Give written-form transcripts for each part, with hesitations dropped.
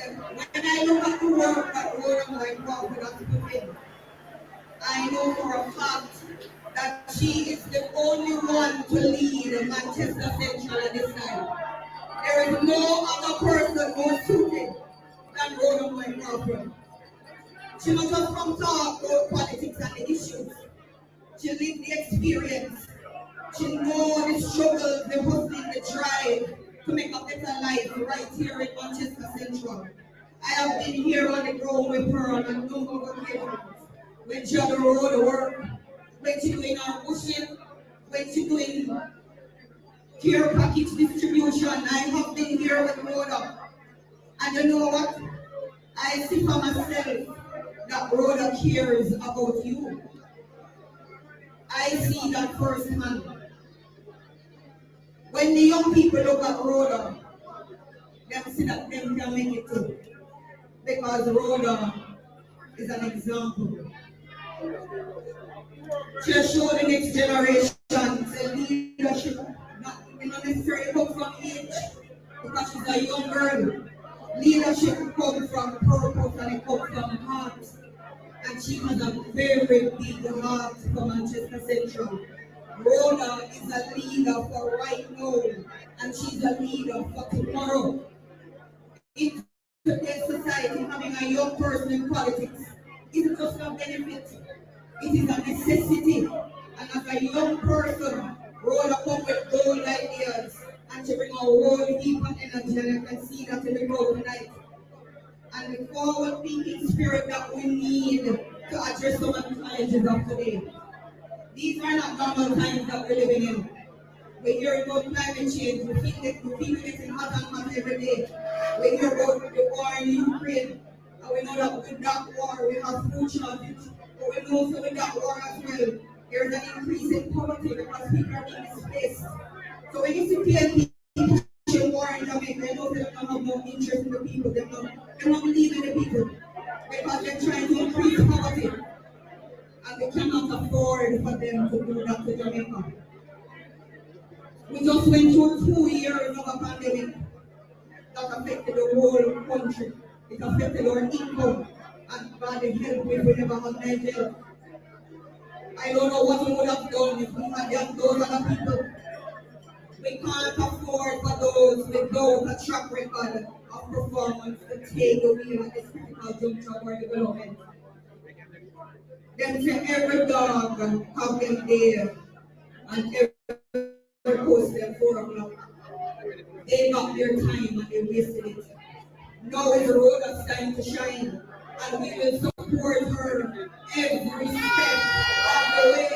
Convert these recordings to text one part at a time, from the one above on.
And when I look at the work that Rhoda and Crawford has put in, I know for a fact that she is the only one to lead Manchester Central at this time. There is no other person more suited than Rhoda and Crawford. She not just from talk about politics and the issues. She lived the experience. She knows the struggles, the hustling, the drive to make a better life right here in Manchester Central. I have been here on the ground with her on a number of occasions. When she on the road to work, when she doing her bushing, when she doing care package distribution. I have been here with Rhoda. And you know what? I see for myself that Rhoda cares about you. I see that firsthand. When the young people look at Rhoda, they see that them can make it too. Because Rhoda is an example. She showed the next generation the leadership, not necessarily come from age, because she's a young girl. Leadership comes from purpose and it comes from heart. And she has a very big heart for Manchester Central. Rhoda is a leader for right now, and she's a leader for tomorrow. In today's society, having a young person in politics isn't just a benefit, it is a necessity. And as a young person, Rhoda comes with bold ideas, and she brings a whole heap of energy, and I can see that in the crowd tonight. And the forward-thinking spirit that we need to address some of the challenges of today. These are not normal times that we're living in. We hear about climate change, we feel it getting hot and hot every day. We hear about the war in Ukraine, and we know that with that war we have food shortage. But we know also with that war as well, there's an increase in poverty because people are being displaced. So when you see people pushing war in Jamaica, they know they don't have no interest in the people, they don't believe in the people, because they're trying to increase poverty. And we cannot afford for them to do that to Jamaica. We just went through 2 years of a pandemic that affected the whole country. It affected our income, and by the help we never had Nigeria. I don't know what we would have done if we had those other people. We can't afford for those without a track record of performance to take the wheel at this critical juncture of our development. Them say every dog have them there, and every post them 4 o'clock. They got their time and they wasted it. Now is Rhoda's time to shine, and we will support her every step of the way.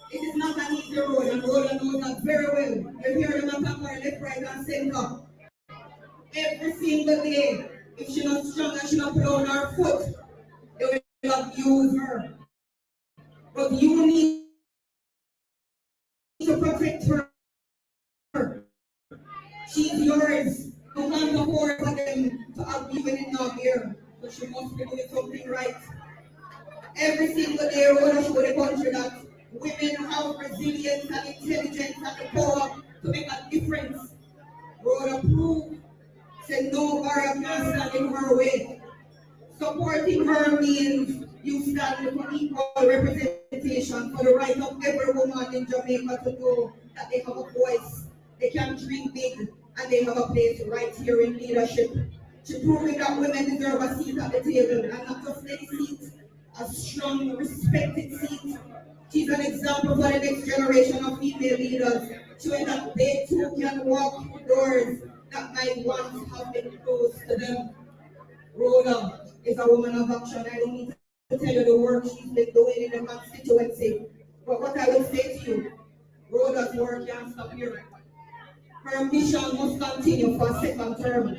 It is not an easy road, and Rhoda knows that very well. You hear them attack her left, right, and center. Every single day, if she's not strong and she not put on her foot, they will abuse her. But you need to protect her. She's yours. You can't afford for them to abuse when it's not here. So she must be doing something right. Every single day, Rhoda show the country that women have resilience and intelligence and the power to make a difference. Rhoda proved, said no barrier can stand in her way. Supporting her means you stand for equal representation, for the right of every woman in Jamaica to know that they have a voice, they can dream big, and they have a place right here in leadership. She proved that women deserve a seat at the table, and not just any seat, a strong, respected seat. She's an example for the next generation of female leaders, showing that they too can walk through doors that might once have been closed to them. Rhoda is a woman of action. I don't need to tell you the work she's been doing in the constituency. But what I will say to you, Rhoda's work can't stop here. Her mission must continue for a second term.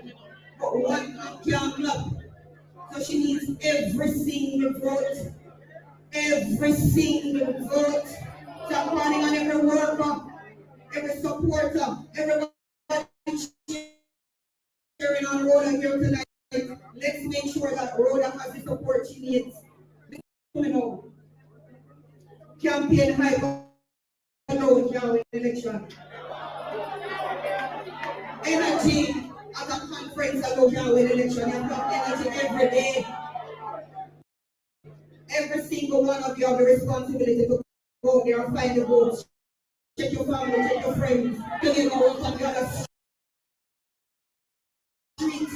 But one man can't clap. So she needs every single vote. Every single vote. So I'm calling on every worker, every supporter, everybody cheering on Rhoda here tonight. Let's make sure that Rhoda has the support she needs. You know, campaign hype alone can't win election. Energy at a conference alone can't win election. You have energy every day. Every single one of you have the responsibility to go there and find the votes. Check your family, check your friends. Tell you know what's on the other street.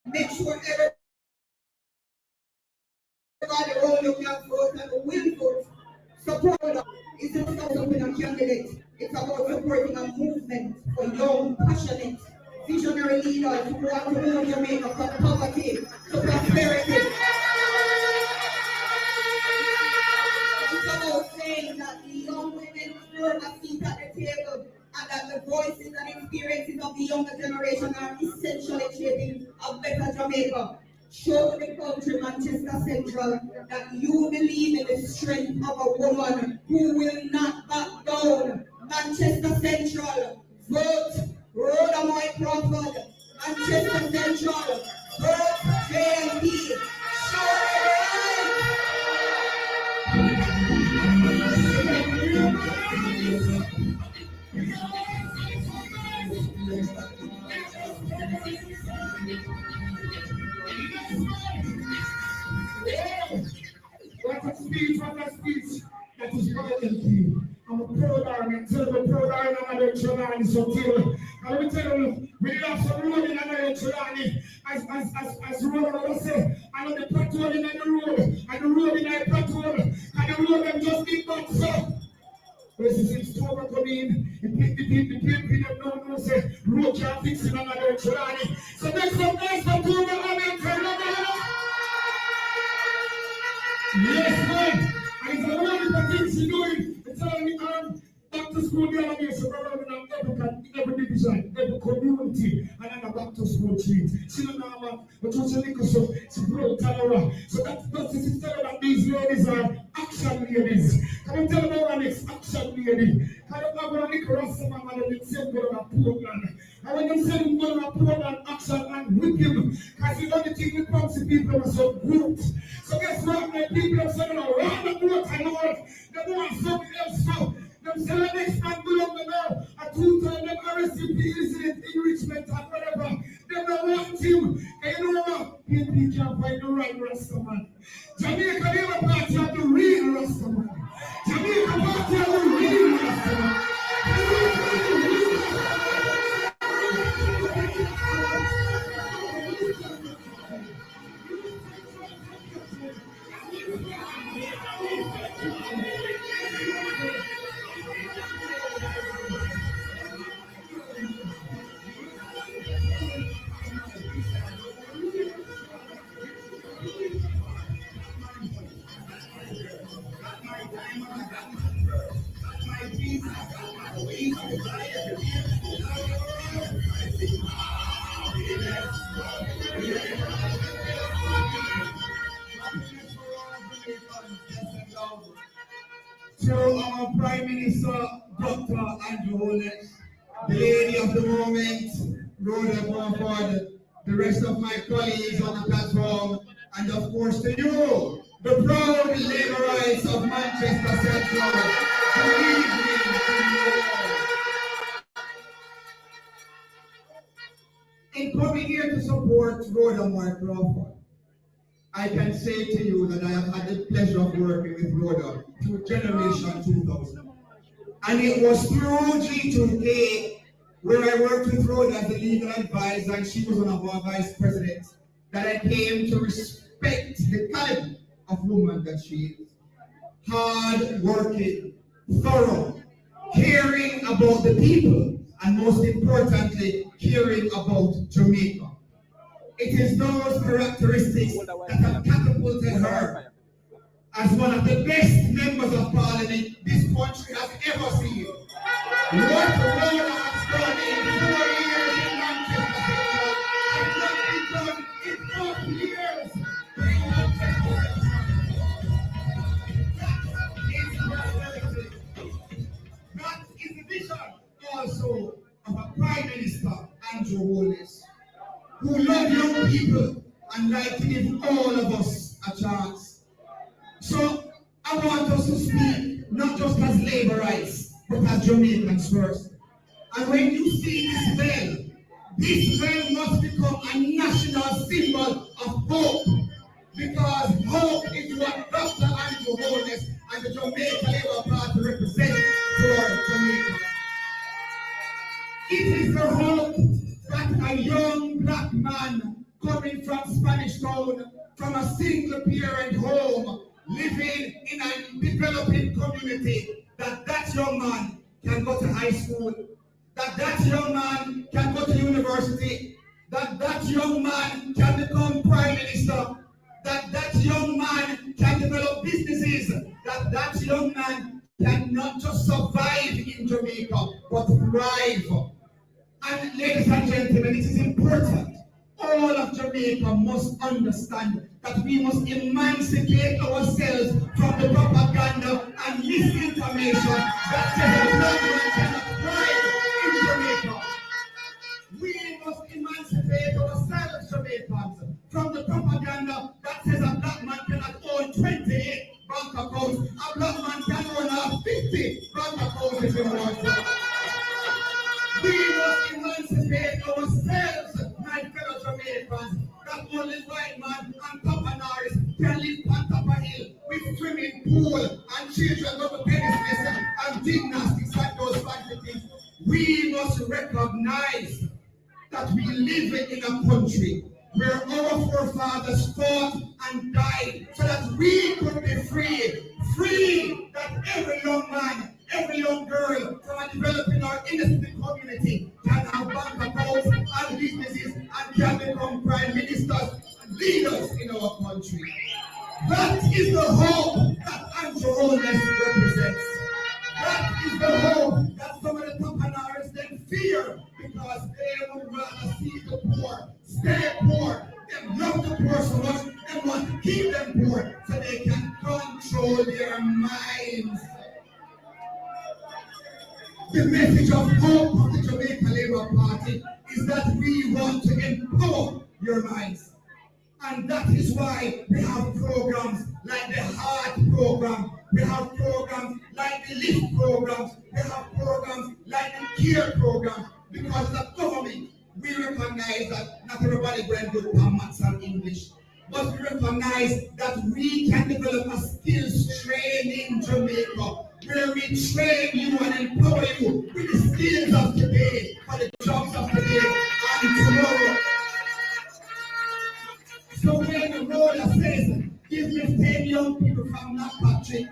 Make sure everybody around you can vote and will vote. Support them. It's not about supporting a candidate. It's about supporting a movement for young, passionate, visionary leaders who want to move Jamaica from poverty to prosperity. It's about saying that the young women deserve a seat at the table and that the voices and experiences of the younger generation are essentially shaping a better Jamaica. Show the country, Manchester Central, that you believe in the strength of a woman who will not back down. Manchester Central, vote Rhoda Crawford. Manchester Central, vote JLP. Show What a speech, what a speech. That is royalty. I'm a proud army. Tell the proud army I'm a Trelani. So tell and let me tell you, we did have some road in another Trelani. As Rhoda will say, I know the patrol in the road, and the road in the patrol, and the road them just big box up. This is October coming, the people don't say, road can't fix in another Trelani. So make some noise for October, yes, man. And it's a lot of things she's doing. It's telling me, back to school the other day, so brother, every division, every community, and then a back to school treat. She don't know about, but she broke Talora. So that's to tell her that these ladies are action ladies. Can you tell them about this action lady? Can you have a little Rastaman and the same girl of Portland? And when you say you go to Portland action and whip him, because you don't think the proxy people are so good. So guess what? My people are saying around the boat and all, they want something else now. Them say the next man belong to now. A 2 time them RSCP incident, enrichment and whatever. They don't want him. And you know what? PNP can't find the right Rastaman. Jamaica never party of the real Rastaman. Jamaica party of the real Rastaman. To our Prime Minister, Dr. Andrew Holness, the lady of the moment, Rhoda Crawford, the rest of my colleagues on the platform, and of course to you, the proud Labourites of Manchester Central. Good evening. In coming here to support Rhoda Crawford, I can say to you that I have had the pleasure of working with Rhoda through Generation 2000. And it was through G2K, where I worked with Rhoda as a legal advisor, and she was one of our vice presidents, that I came to respect the caliber of woman that she is. Hard working, thorough, caring about the people, and most importantly, caring about Jamaica. It is those characteristics that have catapulted her as one of the best members of parliament this country has ever seen. What Rhoda has done in 4 years in Manchester Central has not been done in 4 years in Manchester. That is who love young people and like to give all of us a chance. So I want us to speak not just as Labourites, but as Jamaicans first. And when you see this bell must become a national symbol of hope. Because hope is what Dr. Andrew Holness and the Jamaica Labour Party represent for Jamaica. It is the hope that a young black man coming from Spanish Town, from a single parent home, living in a developing community, that young man can go to high school, that young man can go to university, that young man can become prime minister, that young man can develop businesses, that young man can not just survive in Jamaica, but thrive. And ladies and gentlemen, it is important. All of Jamaica must understand that we must emancipate ourselves from the propaganda and misinformation that says a black man cannot thrive in Jamaica. We must emancipate ourselves, Jamaicans, from the propaganda that says a black man cannot own 28 bank accounts. A black man can own 50 bank accounts if he wants to. We must emancipate ourselves, my fellow Jamaicans, that only white man and Papa Norris can live on top of hill with swimming pool and children go to tennis and gymnastics and those fancy things. We must recognize that we live in a country where our forefathers fought and died so that we could be free, that every young man, every young girl from a developing or innocent community can have bank accounts and businesses and can become prime ministers and leaders in our country. That is the hope that Andrew Holness represents. That is the hope that some of the Tapanars then fear because they would rather see the poor stay poor. They love the poor so much, they want to keep them poor so they can control their minds. The message of hope of the Jamaica Labour Party is that we want to empower your minds. And that is why we have programs like the Heart Program, we have programs like the Lift programs, we have programs like the Care program, because the government, we recognize that not everybody going to do maths and English, but we recognize that we can develop a skills training in Jamaica, where we train you and empower you with the skills of today for the jobs of today and tomorrow. So when Rhoda says, give me 10 young people from Patrick,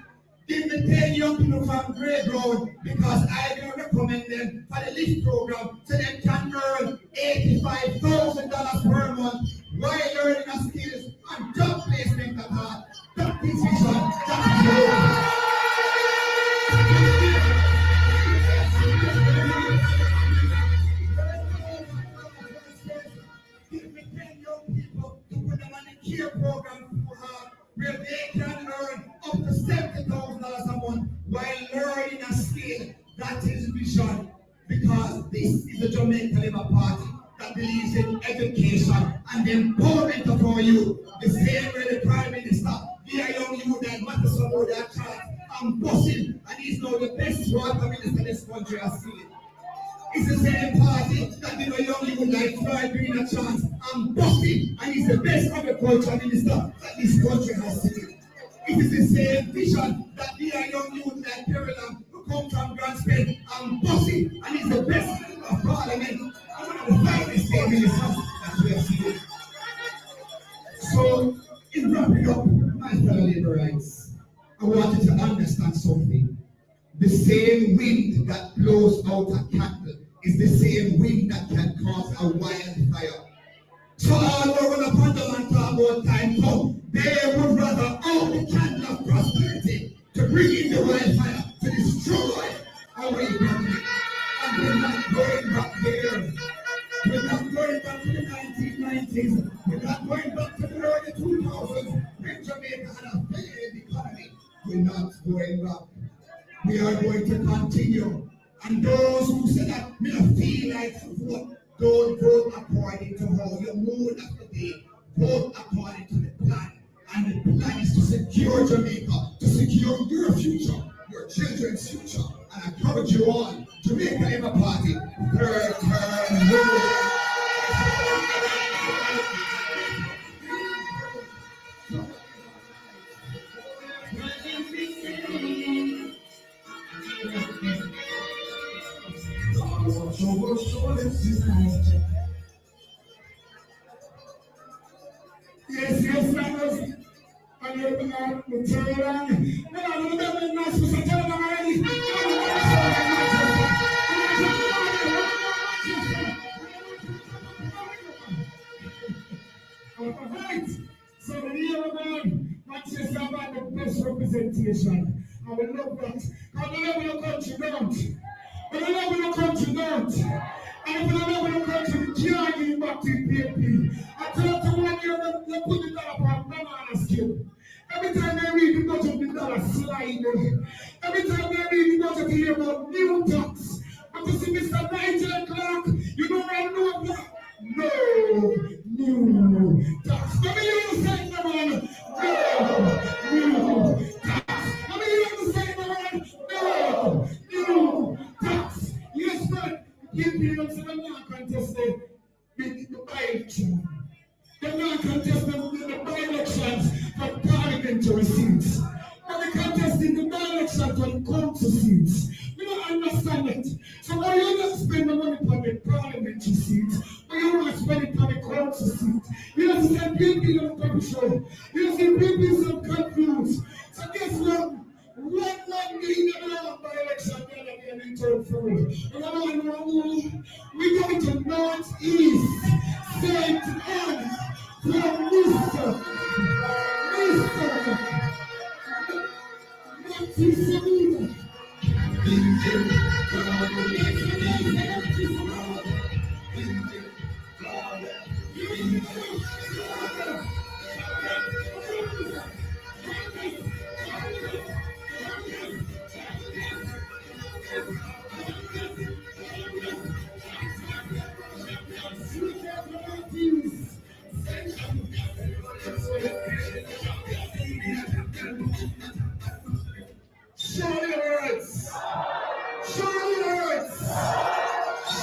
give me 10 young people from Grey Ground, because I'm going to recommend them for the Lift program so they can earn $85,000 per month while learning a skills and job placement at heart. That is vision, that is hope. Give me 10 young people to put them on the Care program for her, where they can earn up to $70,000 a month while learning a skill. That is vision, because this is the Jamaica Labour Party that believes in education and the empowerment of our youth. The same way the Prime Minister, dear young youth that matters so more than child, and bossing, and he's now the best water minister this country has seen. It's the same party that the young youth like Floyd bringing a chance and bossing, and he's the best agriculture minister that this country has seen. It is the same vision that the young youth like Perelam who come from Grand Spain and bossing, and he's the best of parliament and one of the finest state ministers that we have seen. So, in wrapping up, my fellow Labourites, I want you to understand something. The same wind that blows out a candle is the same wind that can cause a wildfire. So all over the Pandal and talk about time come, they would rather out the candle of prosperity to bring in the wildfire to destroy our economy. And we're not going back there. We're not going back to the 1990s. We're not going back to the early 2000s when Jamaica had a failed economy. We're not going back. We are going to continue. And those who say that we don't feel like to vote, don't vote according to how you you would have to be vote according to the plan. And the plan is to secure Jamaica, to secure your future, your children's future. And I encourage you all, Jamaica in a party, third term rule. Yes, yes, fellas. And you're the material. No, I'm not nice for tell them already. Alright. So the year of God, Manchester have the best representation. I will love that. Because the level of country don't. But the level of country don't. And if the level of country, we can't give back to PAP. I tell you 1 year, they put the dollar for a banana skin. Every time they read the budget, the dollar slide. Every time they read the budget, they hear about new tax. But you see, Mr. Nigel Clark, you know what I know that? No new tax. Let me hear you say, man. No new tax. Let me hear you say, man. No new tax. Yes, man. Give me the contested the by-election. They're not contesting the by-elections for parliamentary seats. But they contesting the by-elections for council seats. We don't understand it. So why you not spend the money for the parliamentary seats, why you not spend it for the council seats? You don't see people on the show. You don't see people so confused. So guess what? One man being the by-election, the other being in turn for it. And I don't know, we're going to Northeast, St. Anne, from Mr. Matthew. Show your words. Show your words.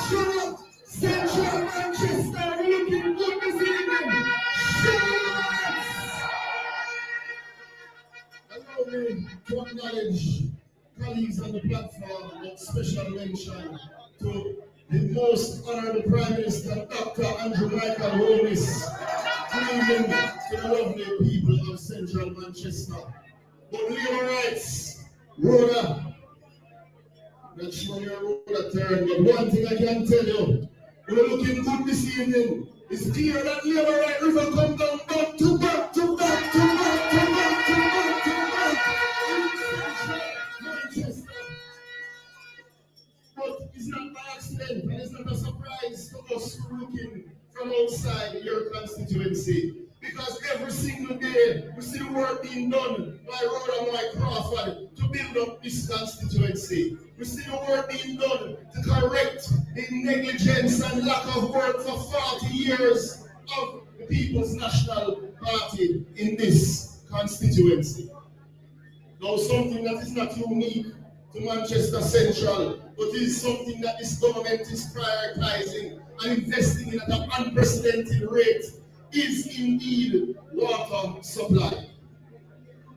Show Central Manchester looking good this evening. Show your words. Allow me to acknowledge colleagues on the platform with special mention to the most honorable Prime Minister, Dr. Andrew Michael Holness. Good evening to the lovely people of Central Manchester. But labor rights, Rhoda, not sure your Rhoda turn, but one thing I can tell you, we're looking good this evening. It's clear that labor right river come down, back to back, to back, to back, to back, to back, to back. Manchester. But it's not by accident, and it's not a surprise to us looking from outside your constituency. Because every single day we see the work being done by Rhoda and by Crawford to build up this constituency. We see the work being done to correct the negligence and lack of work for 40 years of the People's National Party in this constituency. Now, something that is not unique to Manchester Central, but is something that this government is prioritizing and investing in at an unprecedented rate, is indeed water supply.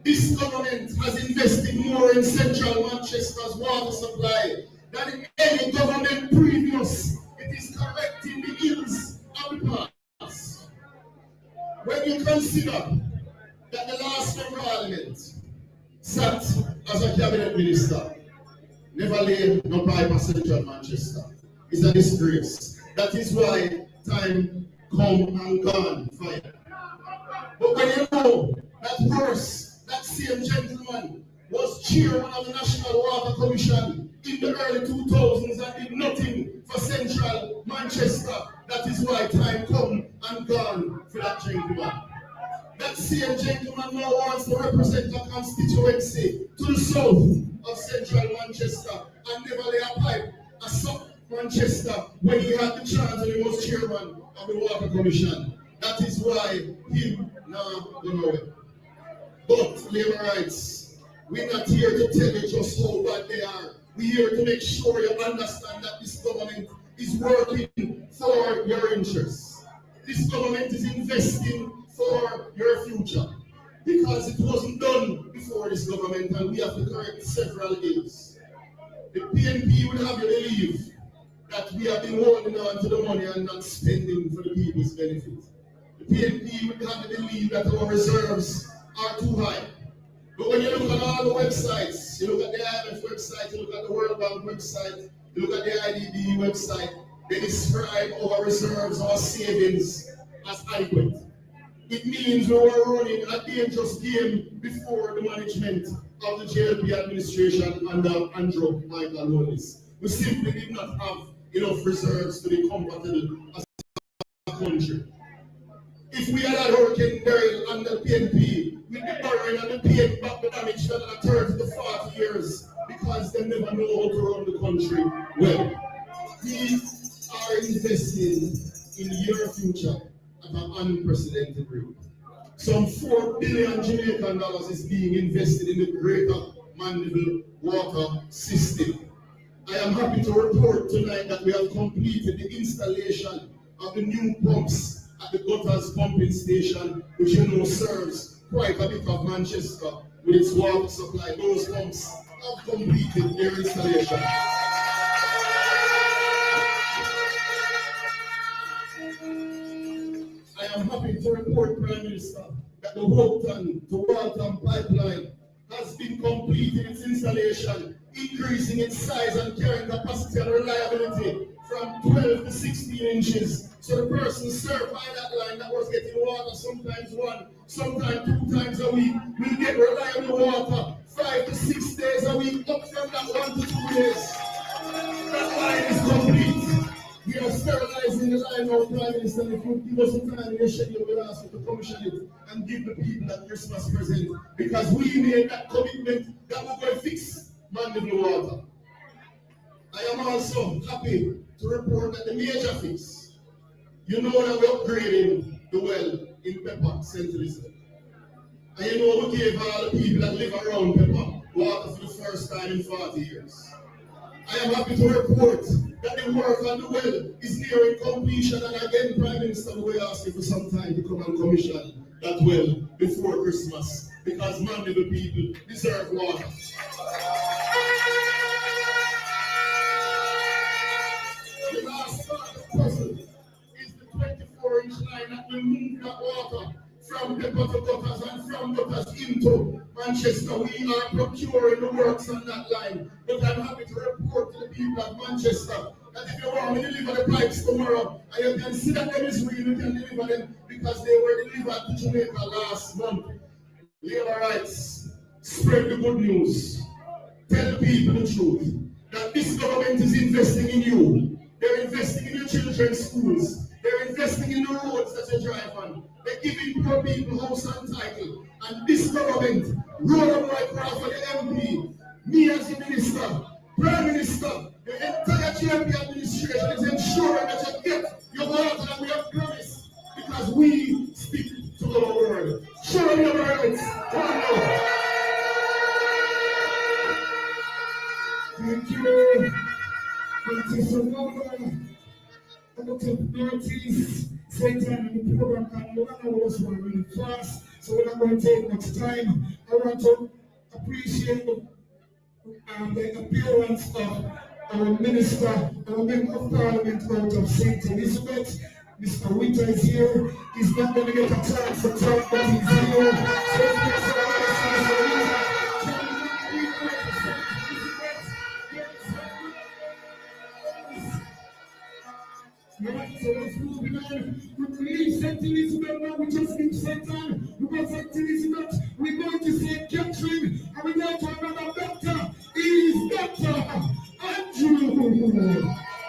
This government has invested more in Central Manchester's water supply than in any government previous. It is correcting the ills of the past. When you consider that the last member of Parliament sat as a cabinet minister, never laid no pipe of Central Manchester, it's a disgrace. That is why time come and gone for you. But when you know that first, that same gentleman was chairman of the National Water Commission in the early 2000s and did nothing for Central Manchester, that is why time come and gone for that gentleman. That same gentleman now wants to represent a constituency to the south of Central Manchester and never lay a pipe a South Manchester when he had the chance and he was chairman of the Water Commission. That is why him now don't know it. But labor rights, we're not here to tell you just how bad they are. We're here to make sure you understand that this government is working for your interests. This government is investing for your future. Because it wasn't done before this government, and we have to correct several things. The PNP will have you believe that we have been holding on to the money and not spending for the people's benefit. The PNP will have you believe that our reserves are too high. But when you look at all the websites, you look at the IMF website, you look at the World Bank website, you look at the IDB website, they describe our reserves, our savings as adequate. It means we were running a dangerous game before the management of the JLP administration under Andrew Michael Holness. We simply did not have enough reserves to be compatible as a country. If we had Hurricane Beryl under the PNP, we'd be borrowing and be paying back the damage for another 30 to 40 years because they never know how to run the country well. We are investing in your future at an unprecedented rate. Some $4 billion Jamaican dollars is being invested in the greater Mandeville water system. I am happy to report tonight that we have completed the installation of the new pumps at the Gutters pumping station, which you know serves quite a bit of Manchester with its water supply. Those pumps have completed their installation. I am happy to report, Prime Minister, that the Houghton to Walton pipeline has been completed its installation, increasing its size and carrying capacity and reliability from 12 to 16 inches. So the person served by that line that was getting water sometimes one, sometimes 2 times a week, will get reliable water 5 to 6 days a week, up from that 1 to 2 days. That line is complete. We are sterilizing the line now, Prime Minister. If you give us some time in your schedule, we'll ask you to commission it and give the people that Christmas present. Because we made that commitment that we're going to fix Mandeville water. I am also happy to report that the major fix, you know that we're upgrading the well in Pepper, St. Elizabeth. And you know we gave all the people that live around Pepper water for the first time in 40 years. I am happy to report that the work on the well is nearing completion, and again, Prime Minister, we ask you for some time to come and commission that well before Christmas, because Mandeville people deserve water. The last part of the puzzle is the 24-inch line that will move that water from Pepper to Gutters and from Gutters into Manchester. We are procuring the works on that line. But I'm happy to report to the people of Manchester that if you want me to deliver the pipes tomorrow, and you can see that them is real, you can deliver them because they were delivered to Jamaica last month. Labor rights, spread the good news. Tell people the truth that this government is investing in you. They're investing in your children's schools. They're investing in the roads that you drive on. They're giving poor people house and title. And this government, Rhoda, Crawford, the MP, me as the minister, Prime Minister, the entire JLP administration is ensuring that you get your water that we have promised, because we speak to our word. Show me your words. Thank you. Thank you so much. I'm going to notice Satan in the program can one of us were really fast, so we're not going to take much time. I want to appreciate the appearance of our minister, our member of parliament out of St. Elizabeth. Mr. Winter is here. He's not going to get a chance to talk, but he's here. So let's make some noise for Mr. Winter. Right, so let's move on. We leave St. Elizabeth now, we just leave St. Anne. We go to St. Elizabeth, we're going to St. Catherine, and we're going to another doctor. He is Dr. Andrew.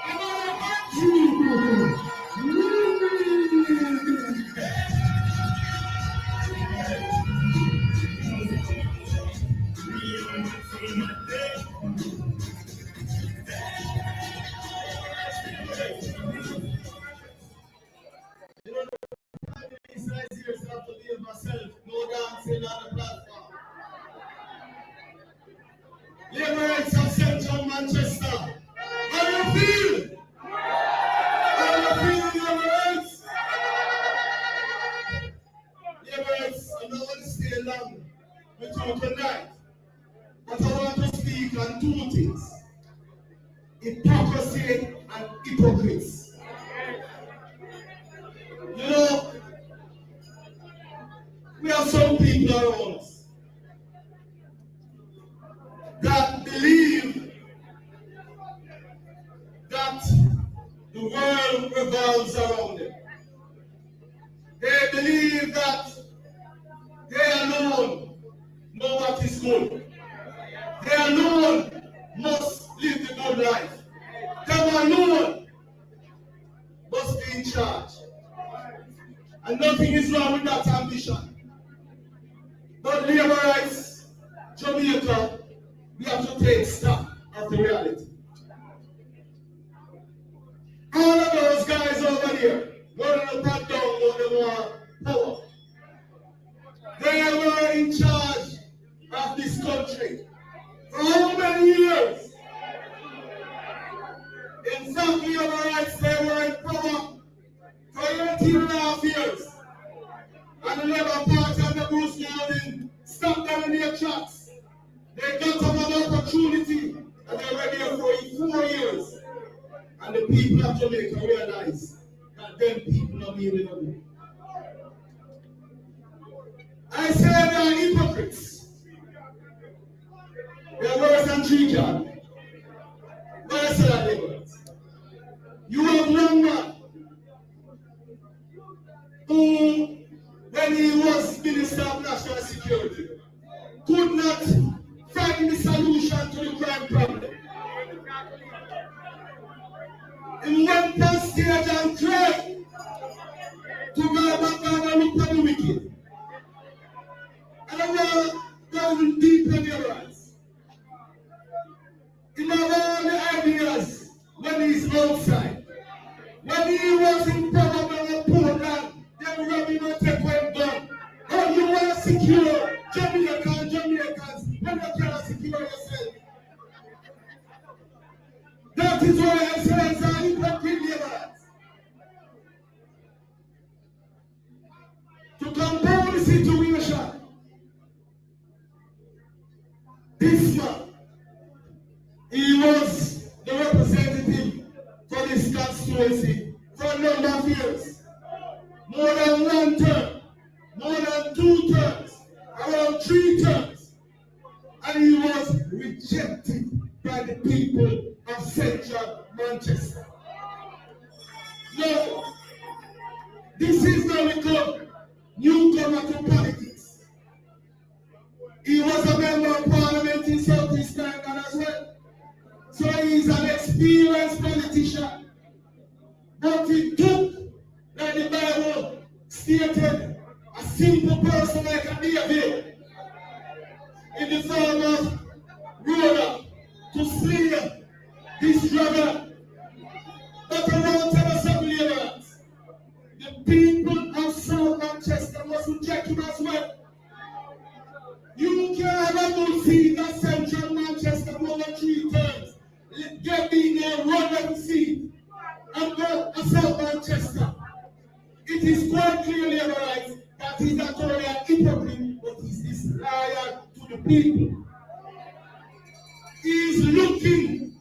Another Andrew. myself, no dancing on the platform. Liberates of Central Manchester. How you feel? How you feel, liberates? Liberates, I'm not going to stay long with you tonight. But I want to speak on two things. Hypocrisy and hypocrites. You know, we have some people around us that believe that the world revolves around them. They believe that they alone know what is good. They alone must live the good life. They alone must be in charge. And nothing is wrong with that ambition. But labor rights, Jamaica, we have to take stock of the reality. All of those guys over there, running up and down, know they want power. They were in charge of this country for how many years? In fact, labor rights, they were in power for 18 and a half years. And the Labour Party and the Bruce Golding stopped them in their tracks. They got another opportunity and they were there for 4 years. And the people of Jamaica realized that them people are being enough. I say they are hypocrites. They are worse than tree can. But I say that hypocrites. You have one man who, when he was Minister of National Security, could not find the solution to the crime problem. He went on stage and cried to God and look at the wicked. And I want to go deep in your eyes. He had all the ideas when he's outside. When he was in power on a poor land, they were robbing and take one gun. Oh, you want to secure Jamaicans when you cannot secure yourself. That is why I say it's an hypocrite laborers. To compound the situation, this man, he was the representative for this constituency for a number of years. More than 1 term, more than 2 terms, around 3 terms. And he was rejected by the people of Central Manchester. No, this is now become newcomer to politics. He was a member of parliament in Southeast London as well. So he's an experienced politician. But he took, like the Bible stated, a simple person like a David in the form of Rhoda to slay this dragon. But I want to tell us something about the people of South Manchester must reject him as well. You can't have a good seat at Central Manchester more than 3 terms. Get in there, run that seat, and go to South Manchester. It is quite clearly right that he's not only an hypocrite, but he's disloyal to the people. He's looking,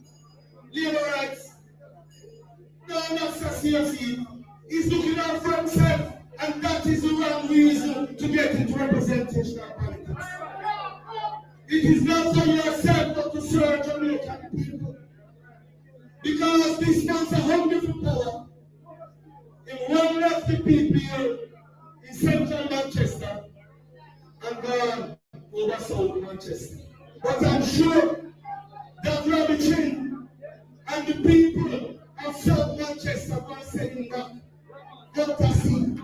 labor rights, no, not society. He's looking out for himself, and that is the wrong reason to get into representational politics. It is not for yourself, but to serve Jamaican people. Because this man's a hungry for power. He won't let the people here in Central Manchester and gone over South Manchester. But I'm sure that Robbie Chin and the people of South Manchester are sending back what I see.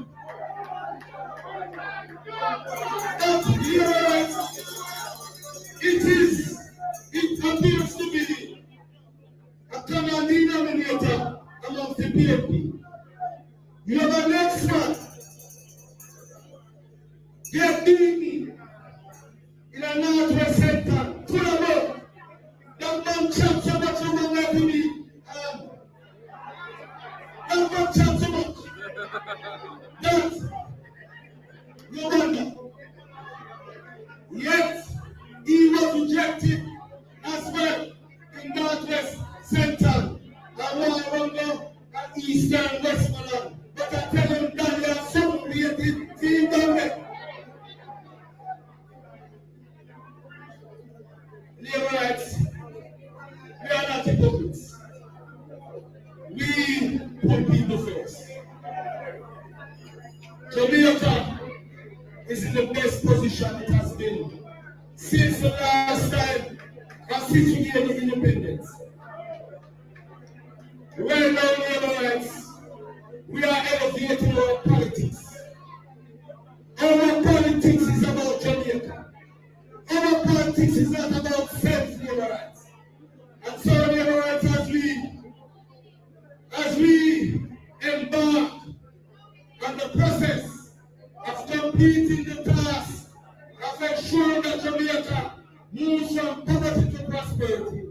It appears to be a common denominator amongst the PFP. You have a next man get beaten in a Northwest Center. Pull them up. That man chat so much you won't let me. That man chat so much. That no wonder. Yet he was rejected as well in Northwest Central. I wonder at Eastern Westmoreland. But I tell him that they are so created, he done it. Labor rights, we are not hypocrites. We put people first. Jamaica is in the best position it has been since the last time our city gave us independence. Well known labor rights, we are elevating our politics. Our politics is about Jamaica. Our politics is not about self-labor rights. And so labor rights as we embark on the process of completing the task of ensuring that Jamaica moves from poverty to prosperity,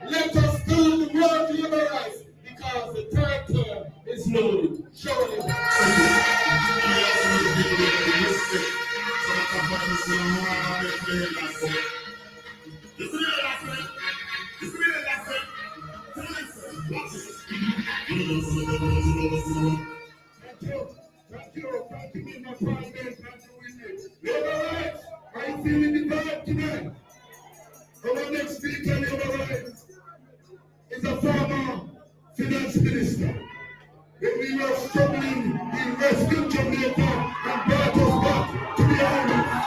let us turn the world labor rights because the third term is loaded. Surely. Thank you, my president. Thank you, witness. Labor rights, are you feeling the vibe today? Our next speaker, labor rights, is a former finance minister. When we were struggling, he rescued Jamaica and brought us back to the island.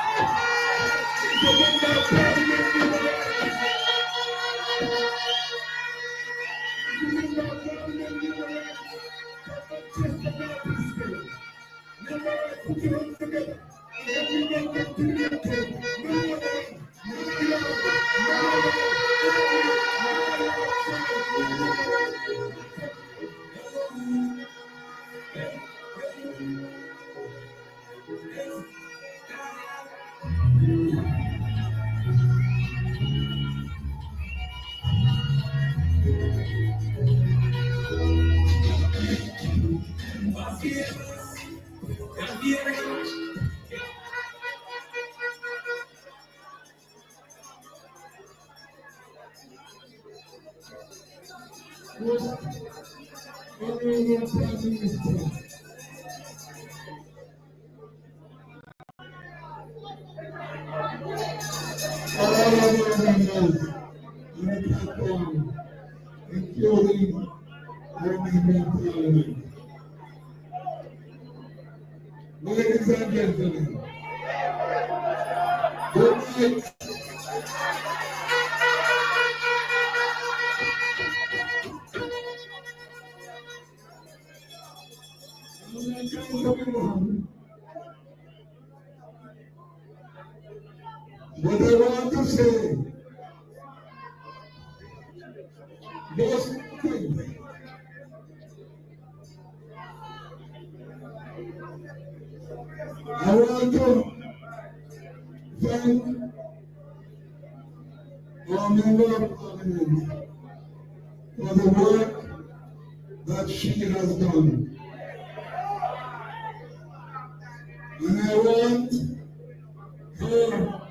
He's a member of parliament, labor rights. He's a member of parliament, labor rights. Just about this thing. Labor rights, put your hands together. And we welcome to the airport. Including Parliament. Ladies and gentlemen, good night. What I want to say, most things. I want to thank our member of parliament for the work that she has done. And I want her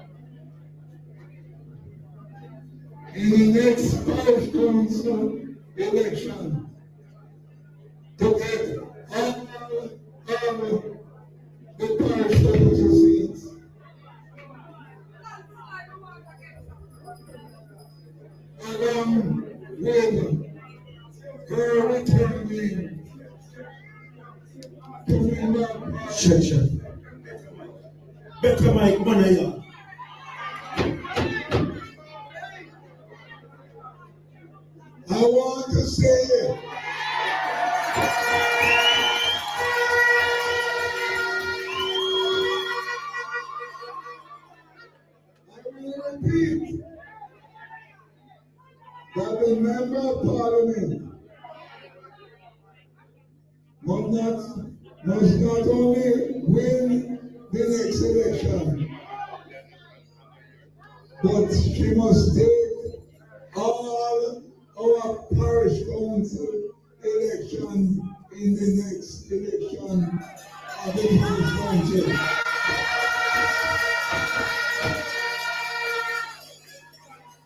in the next parish council election to get all the parish council seats. Along with her returning to member section. Better Mike Manaya. I want to say I will repeat that the member of parliament must not only win the next election, election, but she must take all our parish council election in the next election of the parish council.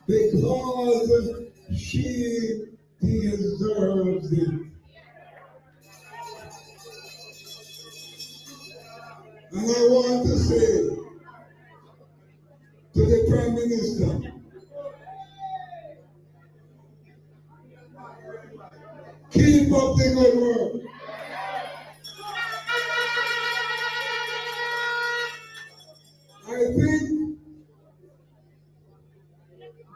Because she deserves it. And I want to say to the Prime Minister, keep up the good work. I think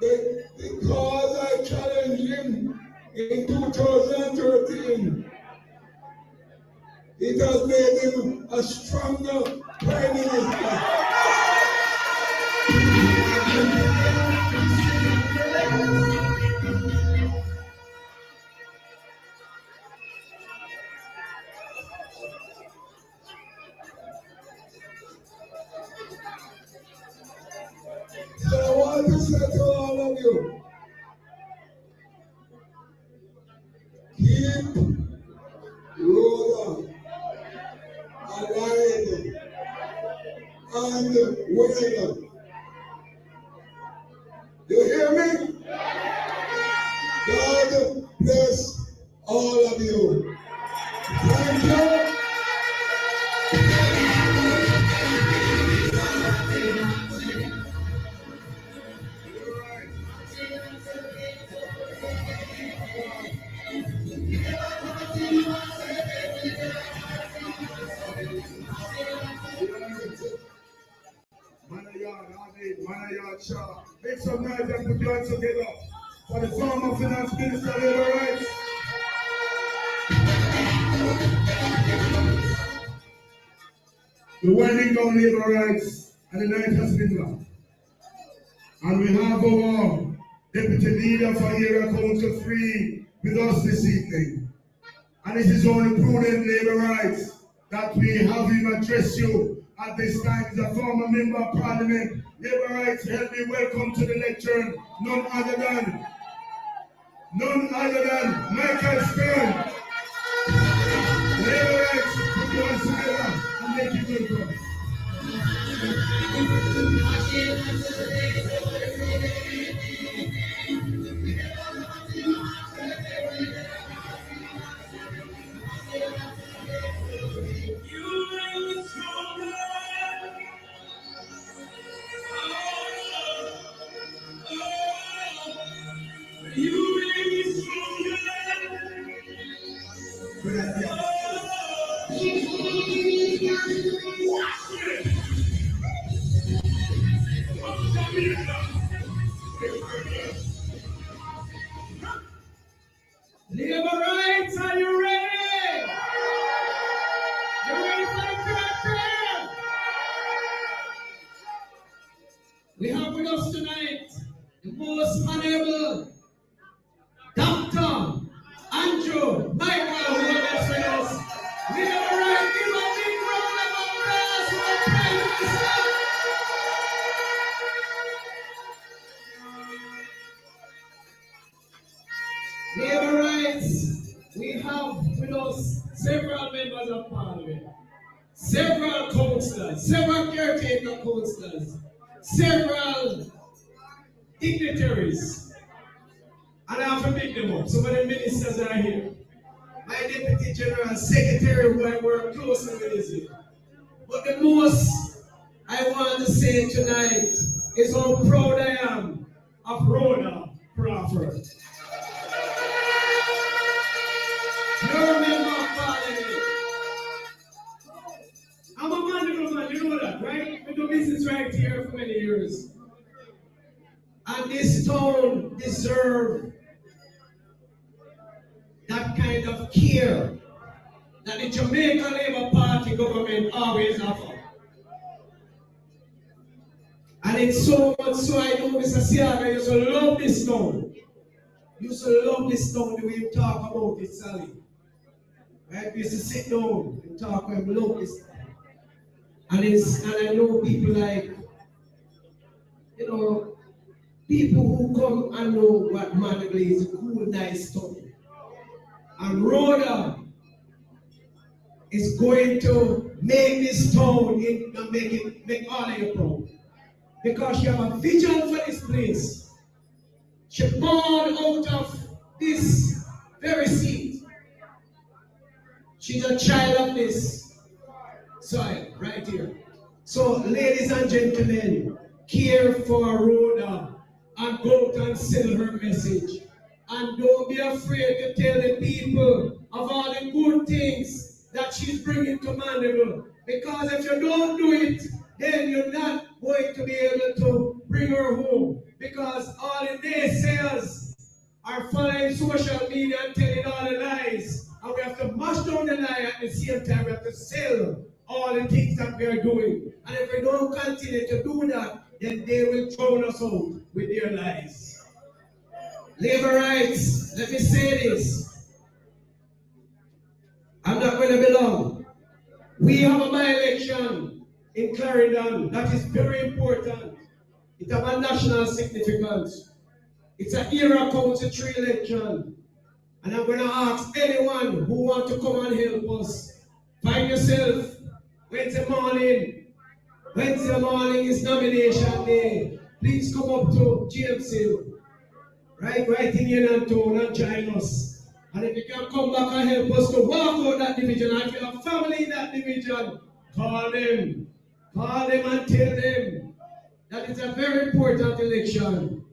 that because I challenged him in 2013, it has made him a stronger Prime Minister. So I want to say to all of you, keep Rhoda alive and well. You hear me? God bless all of you. Thank you. Make some noise and put your hands together for the former finance minister, labor rights. We're winding down labor rights, and the night has been long. And we have our deputy leader for Area Council 3 with us this evening. And it is only prudent labor rights that we have him address you at this time. As a former member of parliament, labor rights, help me welcome to the lecture none other than Michael Stern. Labor rights, put your hands together and make it welcome. Labor rights, are you ready? You ready for the curtain? We have with us tonight the most honorable Dr. Andrew Michael, who is with us. Labor rights, give a big round of applause for the Prime Minister. Labor rights, we have with us several members of parliament, several councillors, several caretaker councillors, several dignitaries. And I have to pick them up. Some of the ministers are here. My deputy general secretary, who I work closely with, is here. But the most I want to say tonight is how proud I am of Rhoda Crawford. You're a member of parliament. I'm a man, you know that, right? I've been doing business right here for many years. And this town deserves that kind of care that the Jamaica Labour Party government always offer. And it's so much so I know Mr. Siaga used to love this town. Used to love this town the way you talk about it, Sally. Right? We used to sit down and talk and love this town. And I know people like, people who come and know what Madagascar is, cool, nice stuff. And Rhoda is going to make this town and make all of you proud. Because she have a vision for this place. She born out of this very seed. She's a child of this soil right here. So, ladies and gentlemen, care for Rhoda and go out and sell her message. And don't be afraid to tell the people of all the good things that she's bringing to Mandeville. Because if you don't do it, then you're not going to be able to bring her home. Because all the naysayers are following social media and telling all the lies. And we have to mash down the lie at the same time. We have to sell all the things that we are doing. And if we don't continue to do that, then they will drown us out with their lies. Labor rights, let me say this. I'm not going to be long. We have a by-election in Clarendon that is very important. It has a national significance. It's an era county 3 election. And I'm going to ask anyone who wants to come and help us. Find yourself Wednesday morning. Wednesday morning is nomination day. Please come up to GMC. Right in here and town and join us. And if you can come back and help us to walk out that division, and if you have family in that division, call them. Call them and tell them that it's a very important election.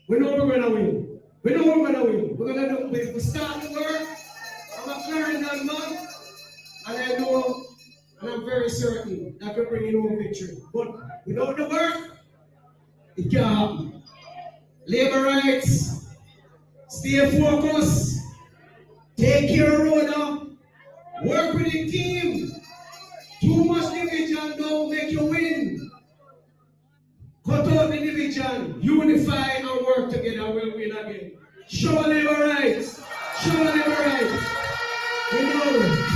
We know we're going to win. We know we're going to win. We're going to do it. We start the work. I'm a Clarendon man. And I know, and I'm very certain that we're bringing home victory. But without the work, it can't happen. Labor rights, stay focused, take care of Rhoda, work with the team. Too much division don't make you win. Cut out the division, unify and work together, we'll win again. Show labor rights, show labor rights. We know.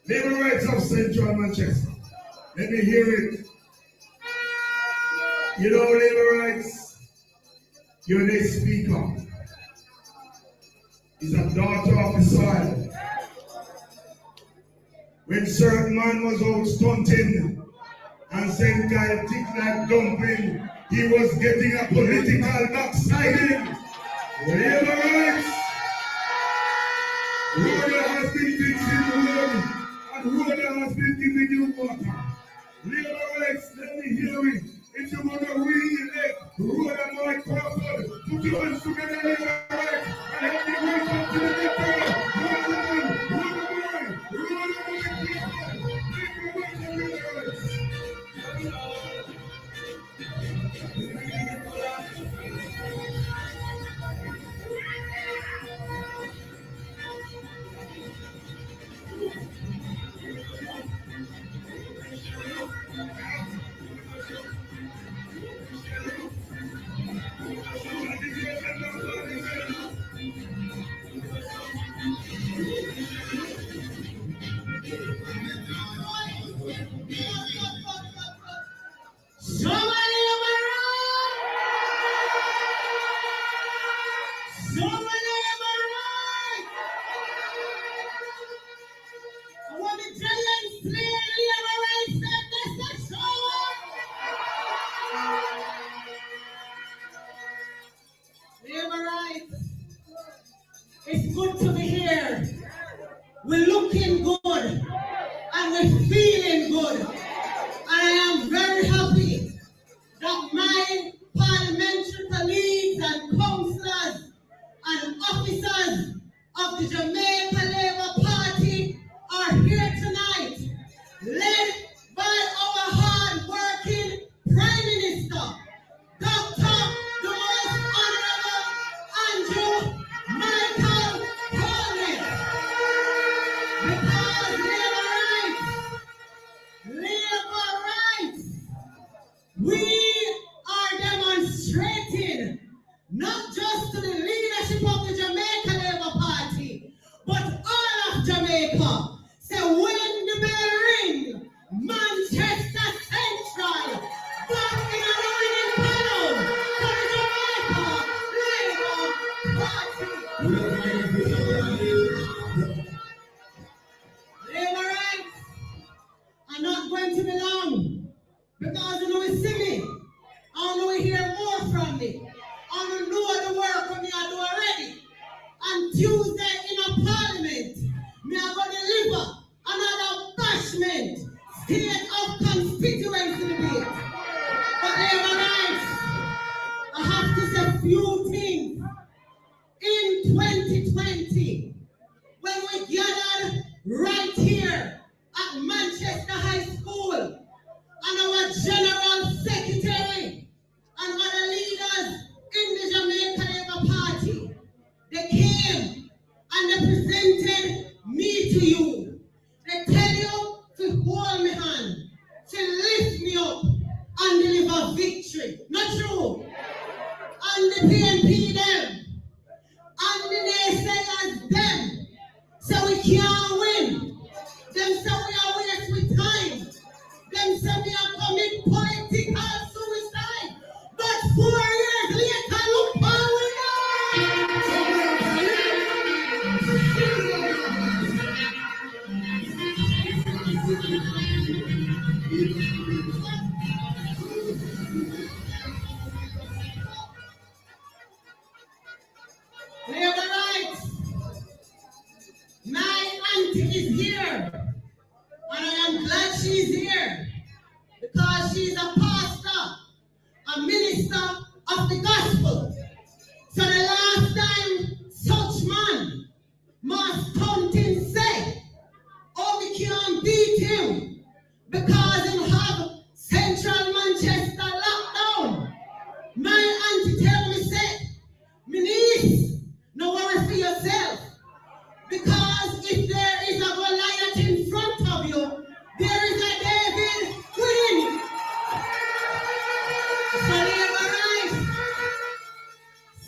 Labor rights of Central Manchester. Let me hear it. You know, labor rights, your next speaker is a daughter of the soil. When certain man was out stunting and said guy thick like dumpling, he was getting a political backsliding. Labor rights. Rhoda has been fixing the road, and Rhoda has been giving you water. Labor rights, let me hear it. If you want to re-elect Rhoda my Crawford, put your hands together, labor rights, and help me welcome to the victory. Labor rights. We are demonstrating not just to the leadership of the Jamaica Labour Party, but all of Jamaica. So when the bell ring, Manchester Central, back in a running panel for the Jamaica Labour Party. Labour rights are not going to be long, because you know you see me, I know you hear more from me. I know the work for me I do already. On Tuesday in a parliament, me are going to deliver another bashment state of constituency debate. But Labour rights, I have to say a few things. In 2020, when we gathered right here at Manchester High School, and our General Secretary and other leaders in the Jamaica Labour Party, they came and they presented me to you. They tell you to hold my hand, to lift me up and deliver victory. Not true? And the PNP them, and the naysayers them, so we can't win. Them say we are wasting with time. Them say we are commit political suicide. But 4 years later, look how we Labour rights. My auntie is here. And I am glad she's here. Because she's a pastor, a minister of the gospel. So the last time such man must taunting said, oh, we can't beat him because he have Central Manchester locked down. My auntie tell me, said, my niece, no worry for yourself. Because if there is a Goliath in front of you, there is a David within. So Labour rights,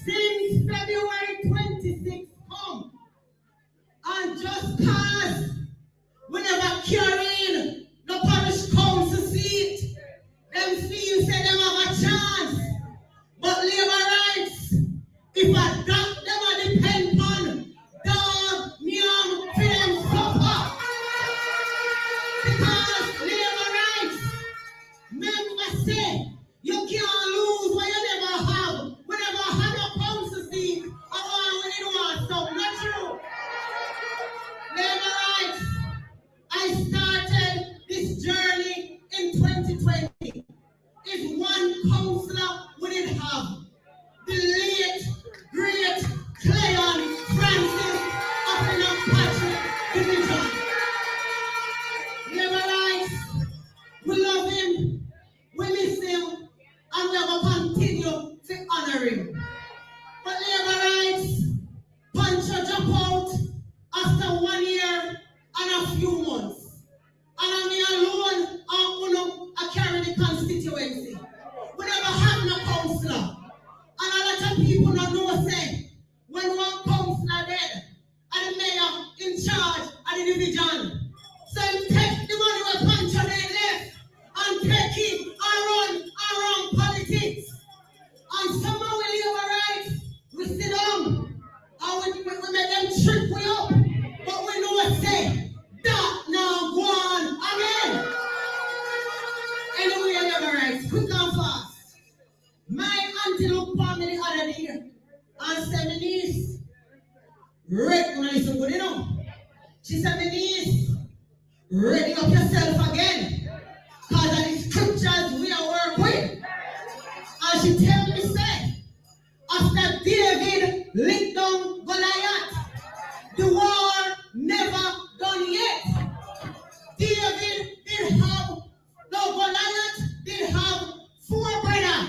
since February 26th come, and just cause we never carrying the parish council seat, them feel say them have a chance. But Labour rights, if I doubt them I depend on dog, neon, film, suffer. Because Labour rights, remember say, you can't lose what you never have. We never had a council seat, or one when you want something. Not true. Labour rights, I started this journey in 2020. It's one councillor we didn't have. The late, great Cleon Francis of the Patrick Division. Labour rights, we love him, we miss him, and we will continue to honor him. But Labour rights, Pancho drop out after 1 year and a few months. And I'm alone and Uno I carry the constituency. We never have no councillor. And a lot of people don't know say when one councillor dead and the mayor in charge of the division. So he take the money where Pancho they left and take it around politics. And somehow we Labour rights, we sit down and we make them trick we up. But we know what say that now go on again. Anyway, Labour rights, quick and fast. My auntie looked for me the other day and said, my niece, ready, when I listen good, you know. She said, my niece, ready up yourself again. Because of the scriptures we are working with. And she tell me, say, after David licked down Goliath, the war never done yet. David did have, no Goliath did have 4 brothers.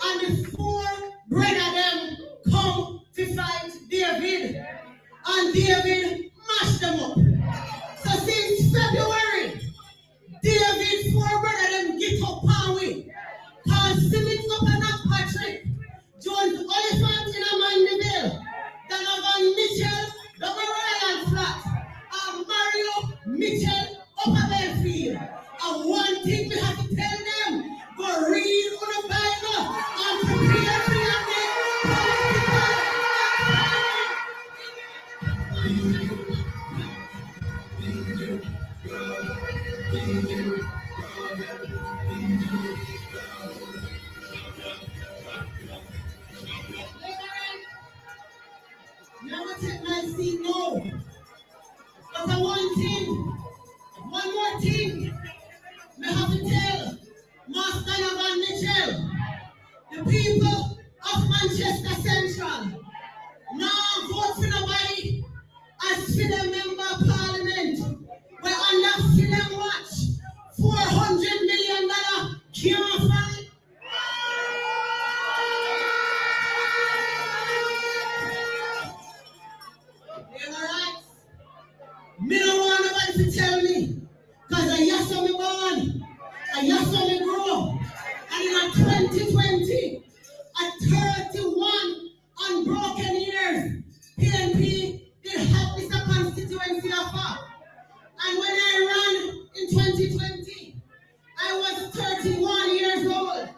And the 4 brothers them come to fight David. And David mashed them up. Mitchell, Upper Belfield. And one thing we have to tell them, go read on the Bible and prepare for your never take my seat, no. But the one more thing, we have to tell Master Van Mitchell, the people of Manchester Central, now vote for nobody as for the member of parliament. We're under film watch. $400 million can't find. Alright? Me don't want nobody to tell me. Because I just saw me born. I just saw me grow. And in 2020, at 31 unbroken years, PNP did help Mr. Constituency afar. And when I ran in 2020, I was 31 years old. And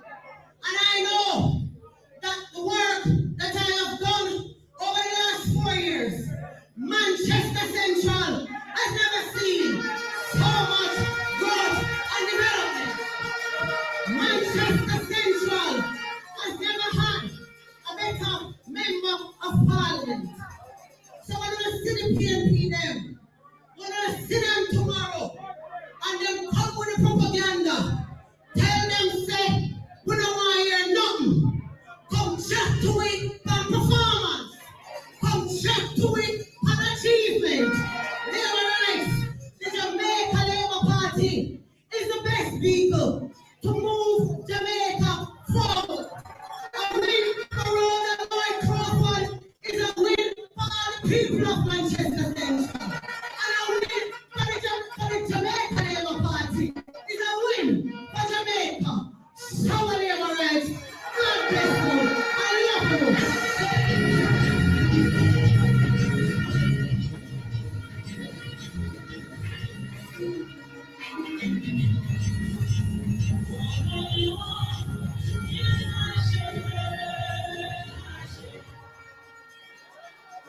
I know that the work that I have done over the last 4 years, Manchester Central has never seen so much growth and development. Manchester Central has never had a better member of parliament. So when I see the PNP them, when I see them tomorrow, and them come with the propaganda, tell them say, we don't want to hear nothing. Come check to it on performance. Come check to it on achievement. Labour rights, the Jamaica Labour Party is the best vehicle to move Jamaica forward. A win for Rhoda Crawford is a win for all the people of Manchester Central. And a win for the Jamaica Labour Party is a win for Jamaica. So Labour rights, God bless you. I love you.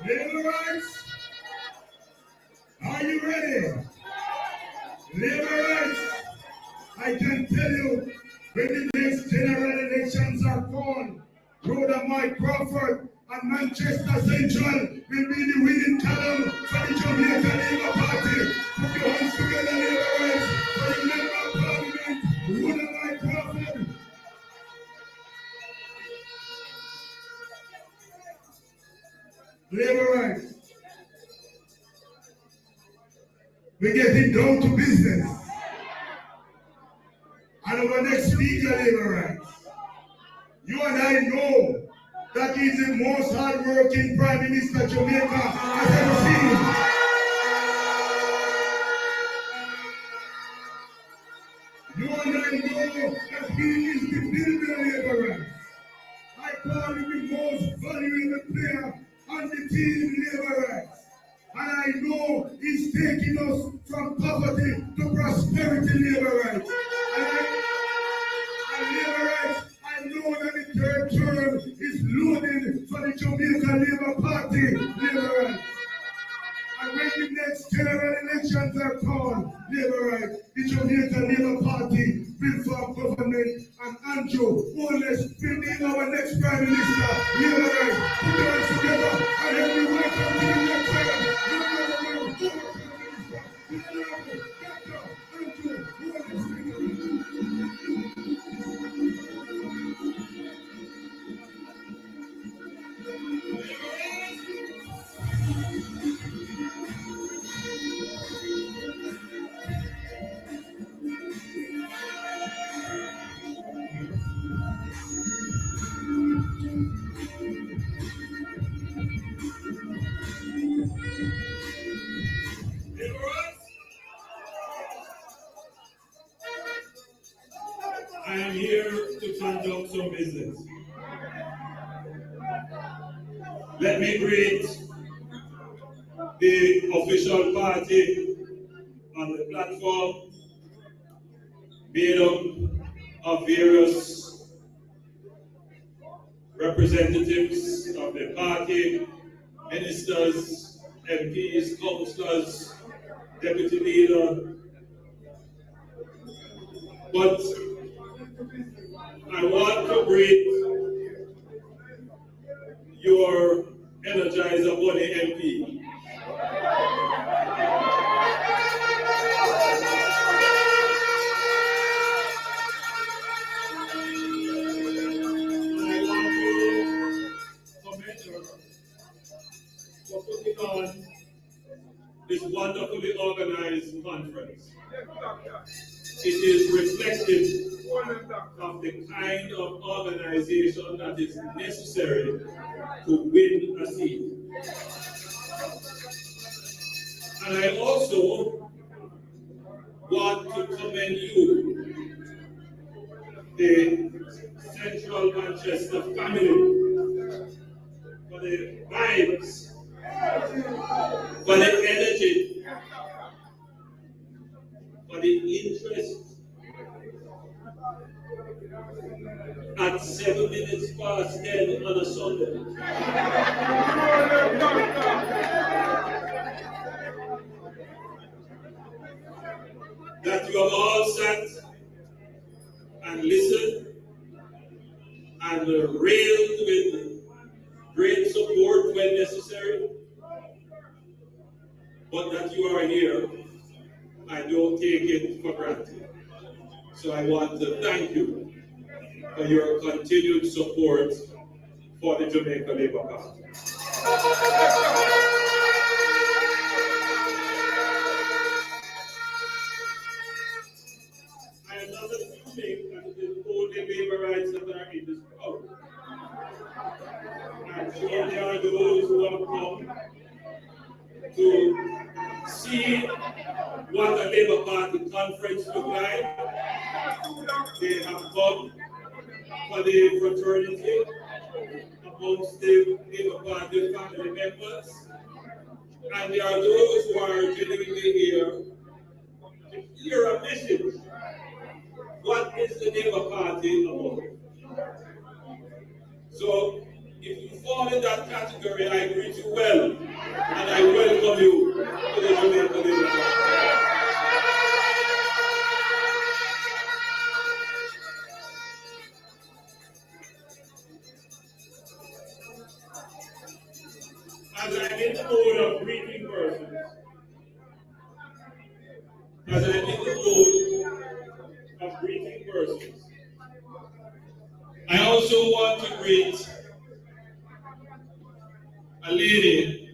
Labour rights, are you ready? Labour rights, I can tell you, when the next general elections are called, Rhoda Crawford and Manchester Central will be the winning column for the Jamaica Labour Party. Put your hands together, Labour rights, for the member of parliament, Rhoda Crawford. Labour rights. We're getting down to business. And our next speaker, Labour rights. You and I know that he's the most hard-working Prime Minister Jamaica has ever seen. You and I know that he is the builder, Labour rights. I call him the most valuable player on the team, Labour rights. And I know he's taking us from poverty to prosperity, Labour rights. And Labour rights, I know that the third term is loaded for the Jamaica Labour Party, Labour rights. And when the next general elections are called, Labour rights, the Jamaica Labour Party will form government, and Andrew Wallace will be our next Prime Minister, Labour rights. Put your hands together and help me welcome to the next term. I am here to conduct some business. Let me greet the official party on the platform made up of various representatives of the party, ministers, MPs, councillors, deputy leader. But I want to greet your Energizer Bunny MP. I want to commend her for putting on this wonderfully organized conference. It is reflective of the kind of organization that is necessary to win a seat. And I also want to commend you, the Central Manchester family, for the vibes, for the energy, for the interest. At 7 minutes past 10 on a Sunday. That you have all sat and listened and railed with great support when necessary, but that you are here, I don't take it for granted. So I want to thank you for your continued support for the Jamaica Labour Party. I am not assuming that it is only labor rights that are in this crowd. I'm sure there are those who have come to see what a Labour Party conference looks like. They have come for the fraternity amongst the Labour Party family members. And there are those who are genuinely here to hear a message. What is the Labour Party about? So, if you fall in that category, I greet you well, and I welcome you to the Jamaica Labour Party. As I'm in the mode of greeting persons, I also want to greet a lady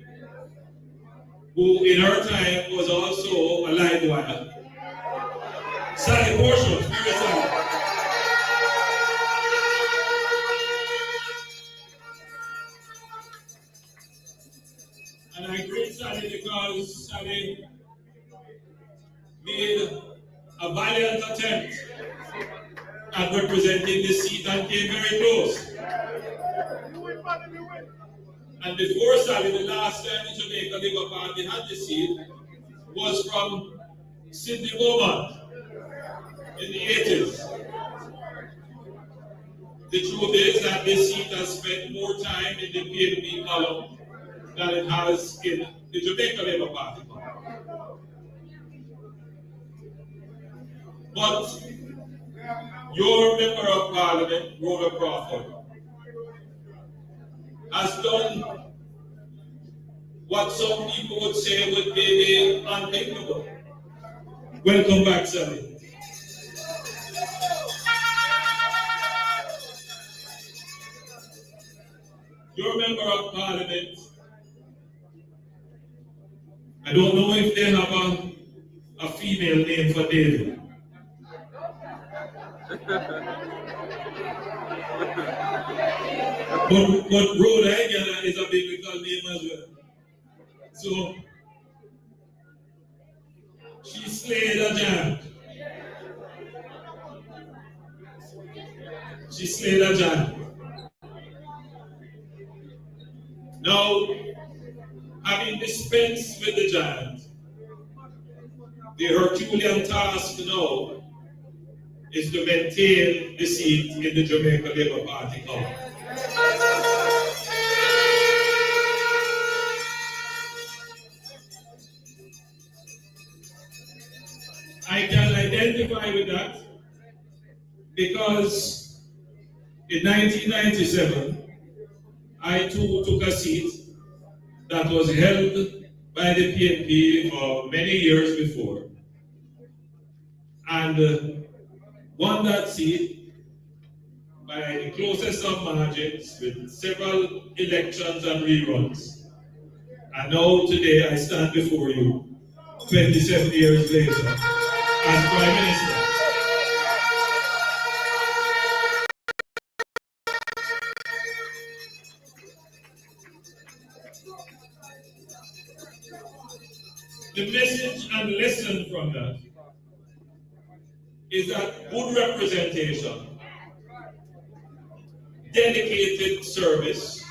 who in her time was also a live wire. Sally Portia, very Sally. And I greet Sally because Sally made a valiant attempt at representing the seat and came very close. And before Sally, the last time the Jamaica Labour Party had the seat was from Sidney Beaumont in the 80s. The truth is that this seat has spent more time in the PNP column than it has in the Jamaica Labour Party. But your member of Parliament, Rhoda Crawford, has done what some people would say would be the unthinkable. Welcome back, Sally. Your member of Parliament, I don't know if they have a female name for David. But Rhoda again is a biblical name as well. So she slayed a giant. She slayed a giant. Now, having dispensed with the giant, The Herculean task now is to maintain the seat in the Jamaica Labour Party government. I can identify with that because in 1997, I too took a seat that was held by the PNP for many years before, and won that seat by the closest of margins with several elections and reruns. And now today I stand before you, 27 years later, as Prime Minister. The message and lesson from that is that good representation, dedicated service,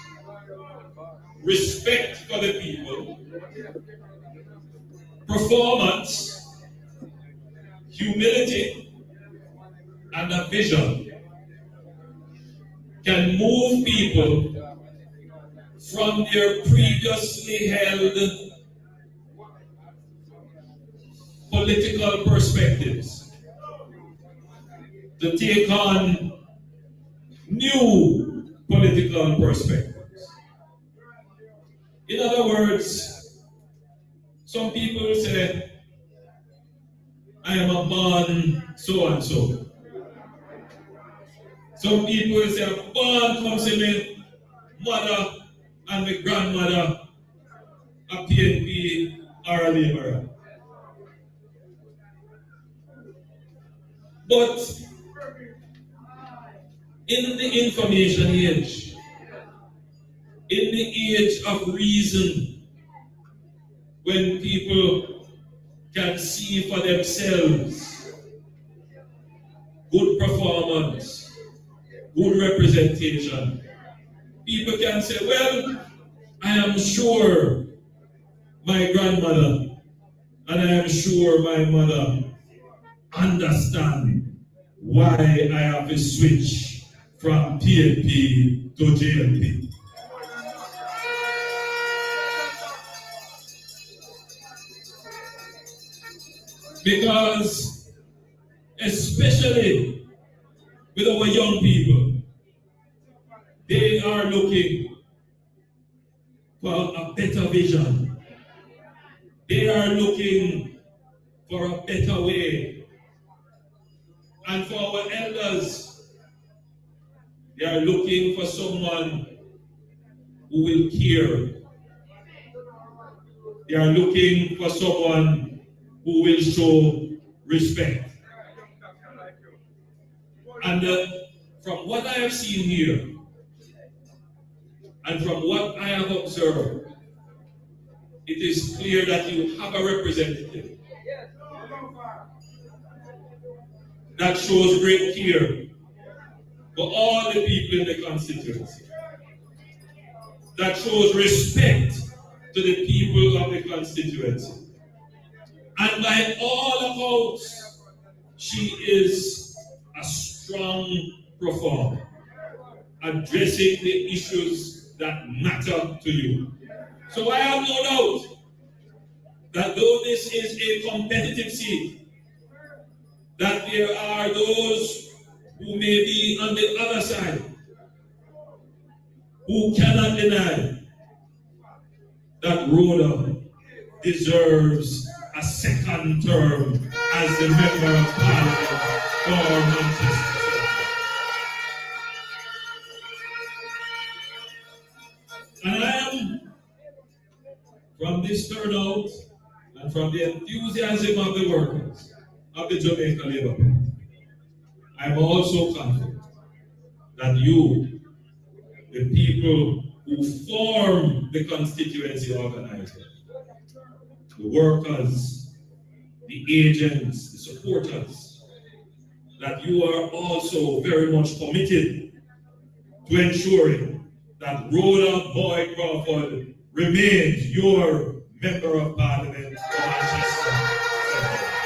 respect for the people, performance, humility, and a vision can move people from their previously held political perspectives to take on new political perspectives. In other words, some people say, I am a born so and so. Some people say, I'm born come see me mother and my grandmother a PNP or a laborer. But in the information age, in the age of reason, when people can see for themselves good performance, good representation, people can say, well, I am sure my grandmother and I am sure my mother understand why I have to switch from PNP to JLP. Because, especially with our young people, they are looking for a better vision. They are looking for a better way. And for our elders, they are looking for someone who will care. They are looking for someone who will show respect. And from what I have seen here, and from what I have observed, it is clear that you have a representative that shows great care for all the people in the constituency, that shows respect to the people of the constituency. And by all accounts, she is a strong performer, addressing the issues that matter to you. So I have no doubt that though this is a competitive seat, that there are those who may be on the other side who cannot deny that Rhoda deserves a second term as the Member of Parliament for Manchester. And I am, from this turnout and from the enthusiasm of the workers of the Jamaica Labour Party, I am also confident that you, the people who form the constituency organizer, the workers, the agents, the supporters, that you are also very much committed to ensuring that Rhoda Boy Crawford remains your Member of Parliament for Manchester.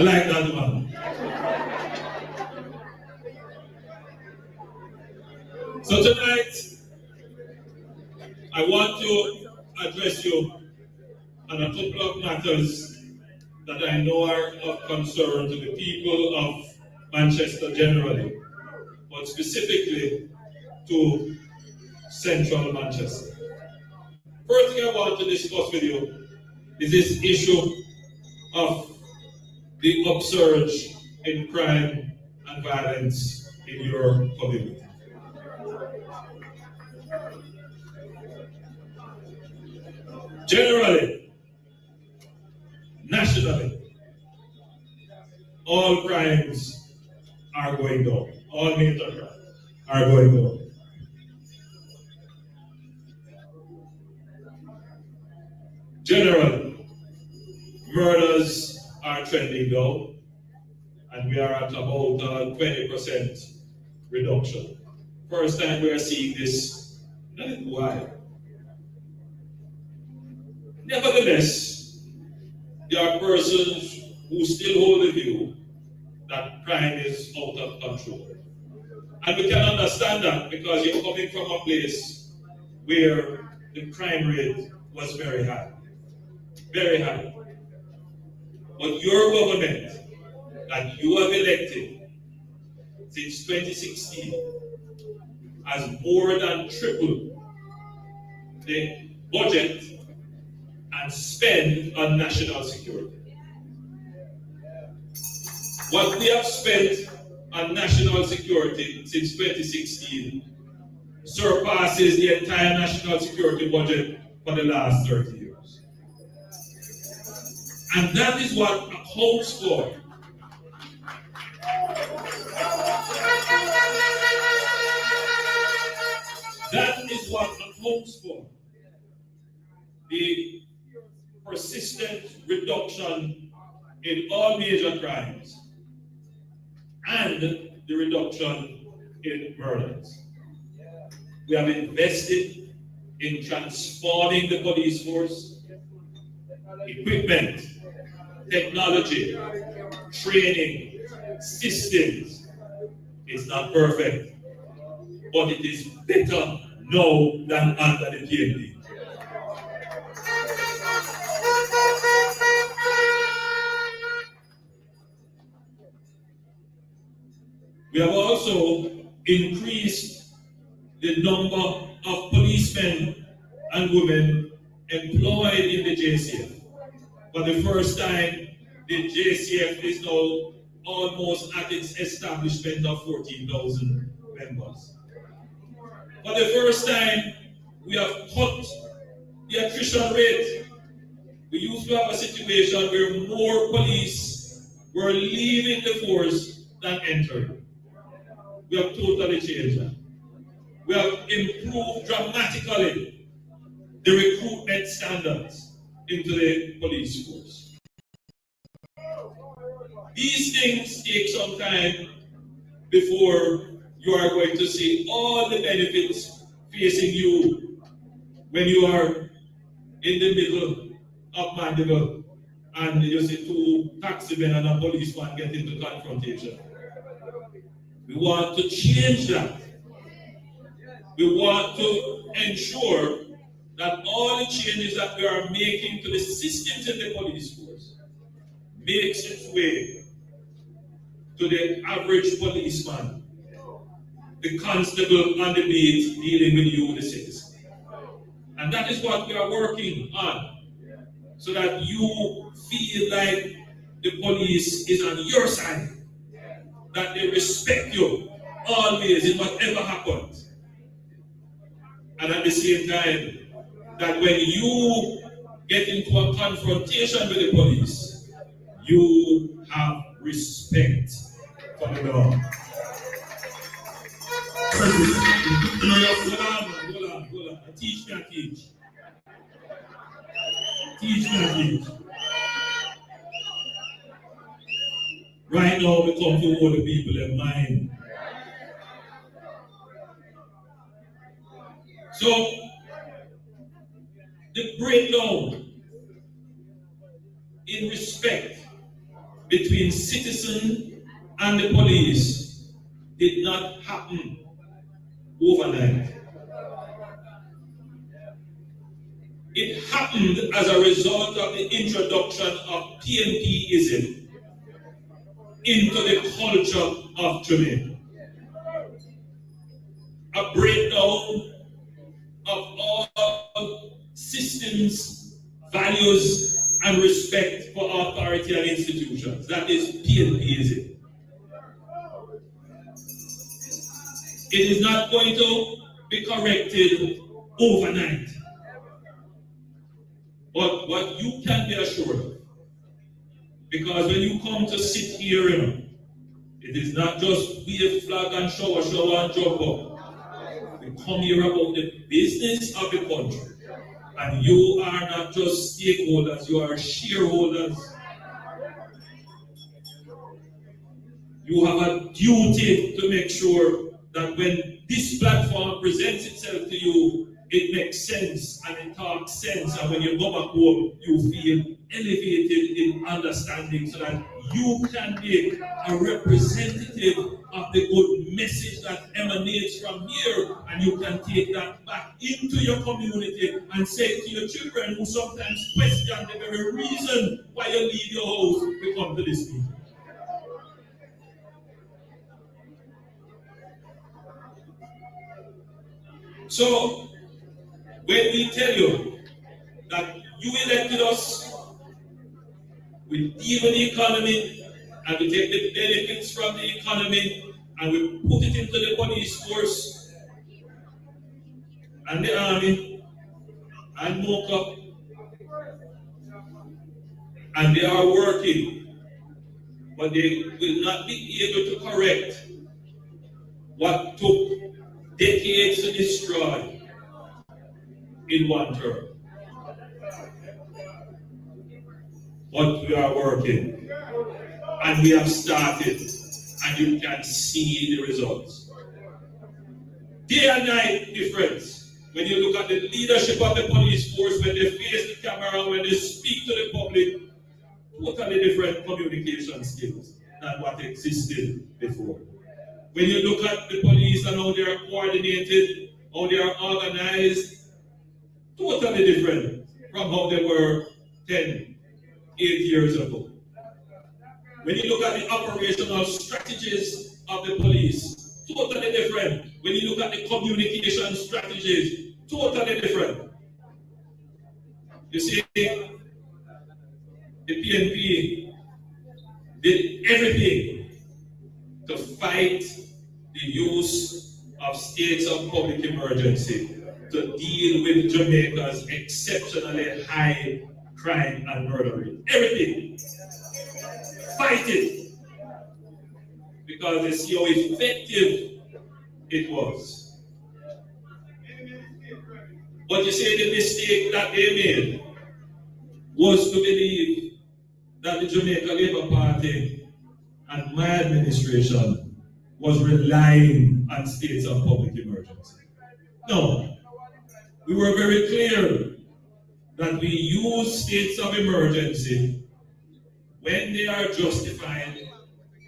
I like that one. So tonight, I want to address you on a couple of matters that I know are of concern to the people of Manchester generally, but specifically to Central Manchester. First thing I want to discuss with you is this issue of the upsurge in crime and violence in your community. Generally, nationally, all crimes are going down. All major crimes are going down. Generally, murders are trending down, and we are at about a 20% reduction. First time we are seeing this in a little while. Nevertheless, there are persons who still hold the view that crime is out of control. And we can understand that because you're coming from a place where the crime rate was very high. Very high. But your government that you have elected since 2016 has more than tripled the budget and spend on national security. What we have spent on national security since 2016 surpasses the entire national security budget for the last 30 years. And that is what accounts for the persistent reduction in all major crimes and the reduction in murders. We have invested in transforming the police force, equipment, technology, training, systems. It's not perfect, but it is better now than under the PNP. We have also increased the number of policemen and women employed in the JCF. For the first time, the JCF is now almost at its establishment of 14,000 members. For the first time, we have cut the attrition rate. We used to have a situation where more police were leaving the force than entering. We have totally changed that. We have improved dramatically the recruitment standards into the police force. These things take some time before you are going to see all the benefits facing you when you are in the middle of Mandeville and you see two taximen and a policeman get into confrontation. We want to change that. We want to ensure that all the changes that we are making to the systems in the police force makes its way to the average policeman, the constable on the beat dealing with you, the citizen. And that is what we are working on, so that you feel like the police is on your side, that they respect you always in whatever happens. And at the same time, that when you get into a confrontation with the police, you have respect for the law. Hold on. Teach me and teach. Teach me and teach. Right now, we come to all the people in mind. So, the breakdown in respect between citizen and the police did not happen overnight. It happened as a result of the introduction of PNPism into the culture of Jamaica. A breakdown of all systems, values, and respect for authority and institutions. That is PNPism. It is not going to be corrected overnight. But what you can be assured of, because when you come to sit here, it is not just wave flag and shower and jump up. We come here about the business of the country. And you are not just stakeholders, you are shareholders. You have a duty to make sure that when this platform presents itself to you, it makes sense and it talks sense, and when you go back home, you feel elevated in understanding so that you can be a representative of the good message that emanates from here, and you can take that back into your community and say to your children who sometimes question the very reason why you leave your house to come to this meeting. So, when we tell you that you elected us, we deal with the economy and we take the benefits from the economy and we put it into the police force and the army and MOCA, and they are working, but they will not be able to correct what took decades to destroy in one term. But we are working, and we have started, and you can see the results. Day and night difference. When you look at the leadership of the police force, when they face the camera, when they speak to the public, totally different communication skills than what existed before. When you look at the police and how they are coordinated, how they are organized, totally different from how they were 10, 8 years ago. When you look at the operational strategies of the police, totally different. When you look at the communication strategies, totally different. You see, the PNP did everything to fight the use of states of public emergency to deal with Jamaica's exceptionally high crime and murder rate. Everything. Fight it. Because they see how effective it was. But you see, the mistake that they made was to believe that the Jamaica Labour Party and my administration was relying on states of public emergency. No. We were very clear that we use states of emergency when they are justified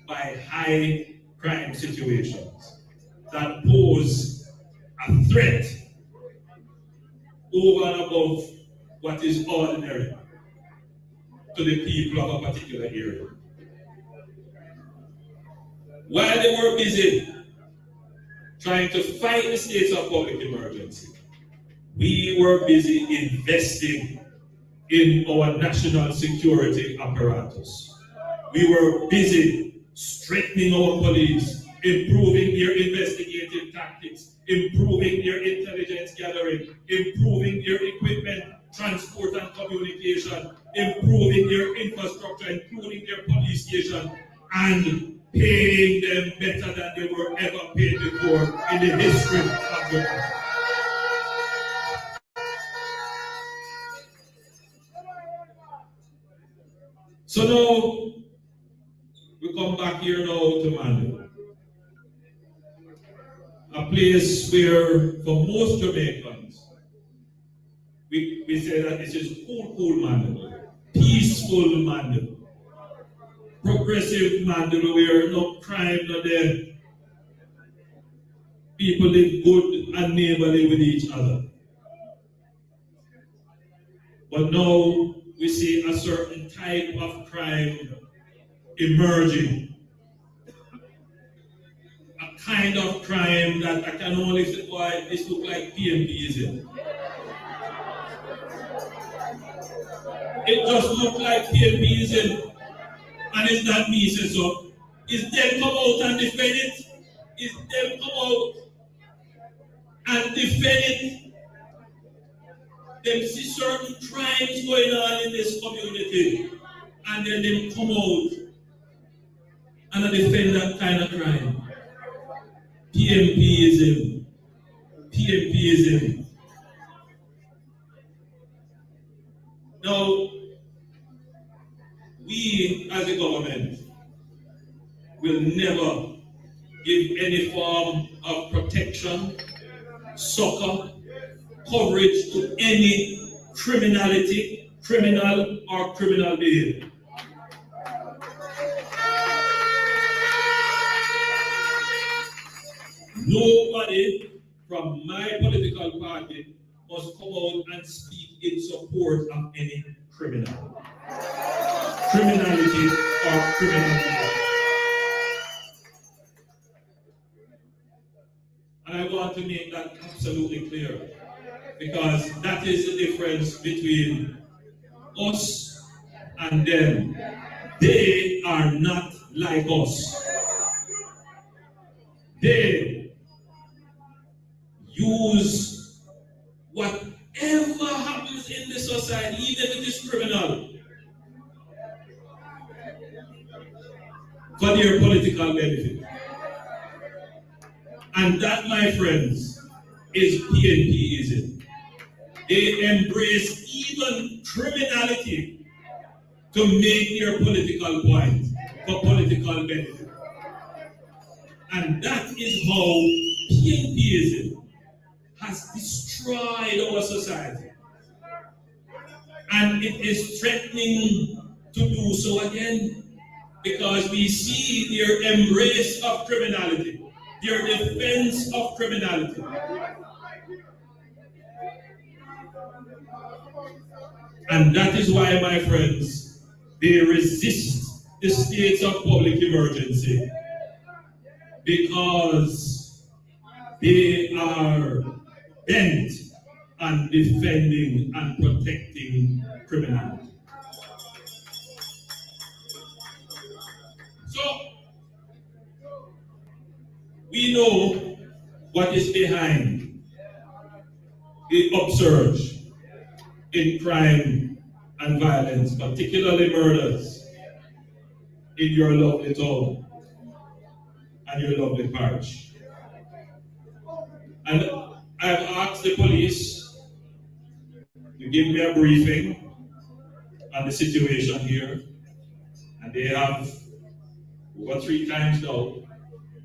by high crime situations that pose a threat over and above what is ordinary to the people of a particular area. While they were busy trying to fight the states of public emergency, we were busy investing in our national security apparatus. We were busy strengthening our police, improving their investigative tactics, improving their intelligence gathering, improving their equipment, transport and communication, improving their infrastructure, including their police station, and paying them better than they were ever paid before in the history of the country. So now, we come back here now to Mandeville. A place where, for most Jamaicans, we say that this is cool Mandeville, peaceful Mandeville. progressive mandate where no crime, no death. People live good and neighborly with each other. But now we see a certain type of crime emerging. A kind of crime that I can only say, why this look like PMPism. It just look like PMPism, and it's not me say so. Is them come out and defend it? Is them come out and defend it? Them see certain crimes going on in this community, and then them come out and defend that kind of crime. PMPism. PMPism. Now, we as a government will never give any form of protection, succor, coverage to any criminality, criminal or criminal behavior. Nobody from my political party must come out and speak in support of any criminal. Criminality or criminal. And I want to make that absolutely clear, because that is the difference between us and them. They are not like us. They use whatever happens in the society, even if it is criminal, for their political benefit. And that, my friends, is PNPism. They embrace even criminality to make their political point, for political benefit. And that is how PNPism has destroyed our society. And it is threatening to do so again, because we see their embrace of criminality, their defense of criminality. And that is why, my friends, they resist the states of public emergency, because they are bent on defending and protecting criminality. So, we know what is behind the upsurge in crime and violence, particularly murders, in your lovely town and your lovely parish. And I've asked the police to give me a briefing on the situation here, and they have over 3 times now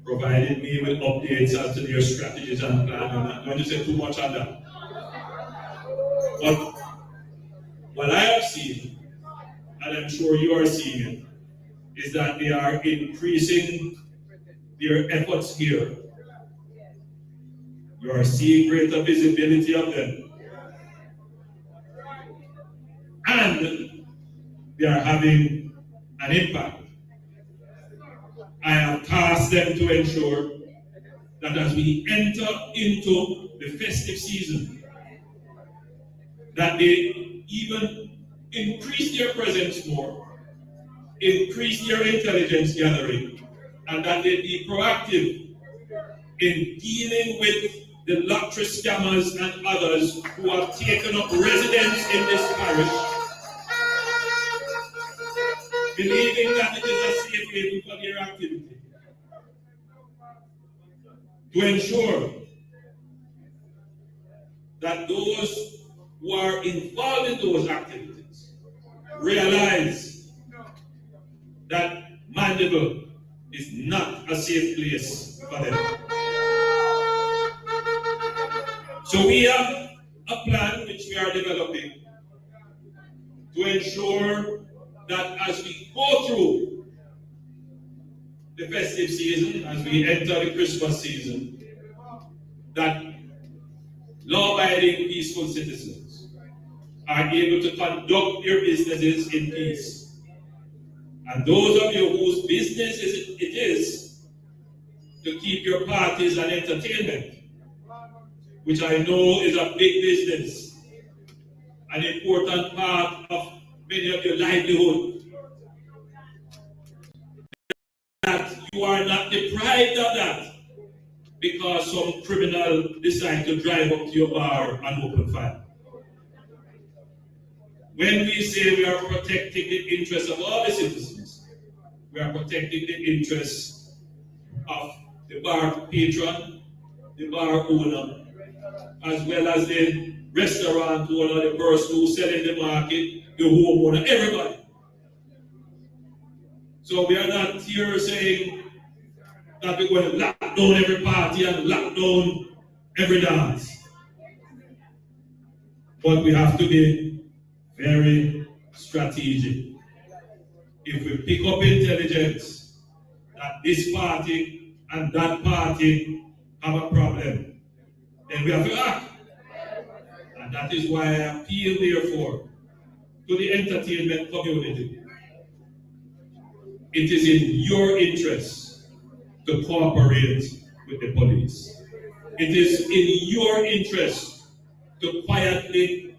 provided me with updates as to their strategies and plans. I'm not going to say too much on that. But what I have seen, and I'm sure you are seeing it, is that they are increasing their efforts here. You are seeing greater visibility of them. And they are having an impact. I have tasked them to ensure that as we enter into the festive season, that they even increase their presence more, increase their intelligence gathering, and that they be proactive in dealing with the lottery scammers and others who have taken up residence in this parish, believing that it is a safe haven for their activity. To ensure that those who are involved in those activities realize that Mandeville is not a safe place for them. So we have a plan which we are developing to ensure that as we go through the festive season, as we enter the Christmas season, that law-abiding, peaceful citizens are able to conduct their businesses in peace. And those of you whose business it is to keep your parties and entertainment, which I know is a big business, an important part of many of your livelihood, that you are not deprived of that because some criminal decide to drive up to your bar and open fire. When we say we are protecting the interests of all the citizens, we are protecting the interests of the bar patron, the bar owner, as well as the restaurant owner, the person who's selling the market, the homeowner, everybody. So we are not here saying that we're going to lock down every party and lock down every dance. But we have to be very strategic. If we pick up intelligence that this party and that party have a problem, then we have to act. And that is why I appeal, therefore, to the entertainment community. It is in your interest to cooperate with the police. It is in your interest to quietly,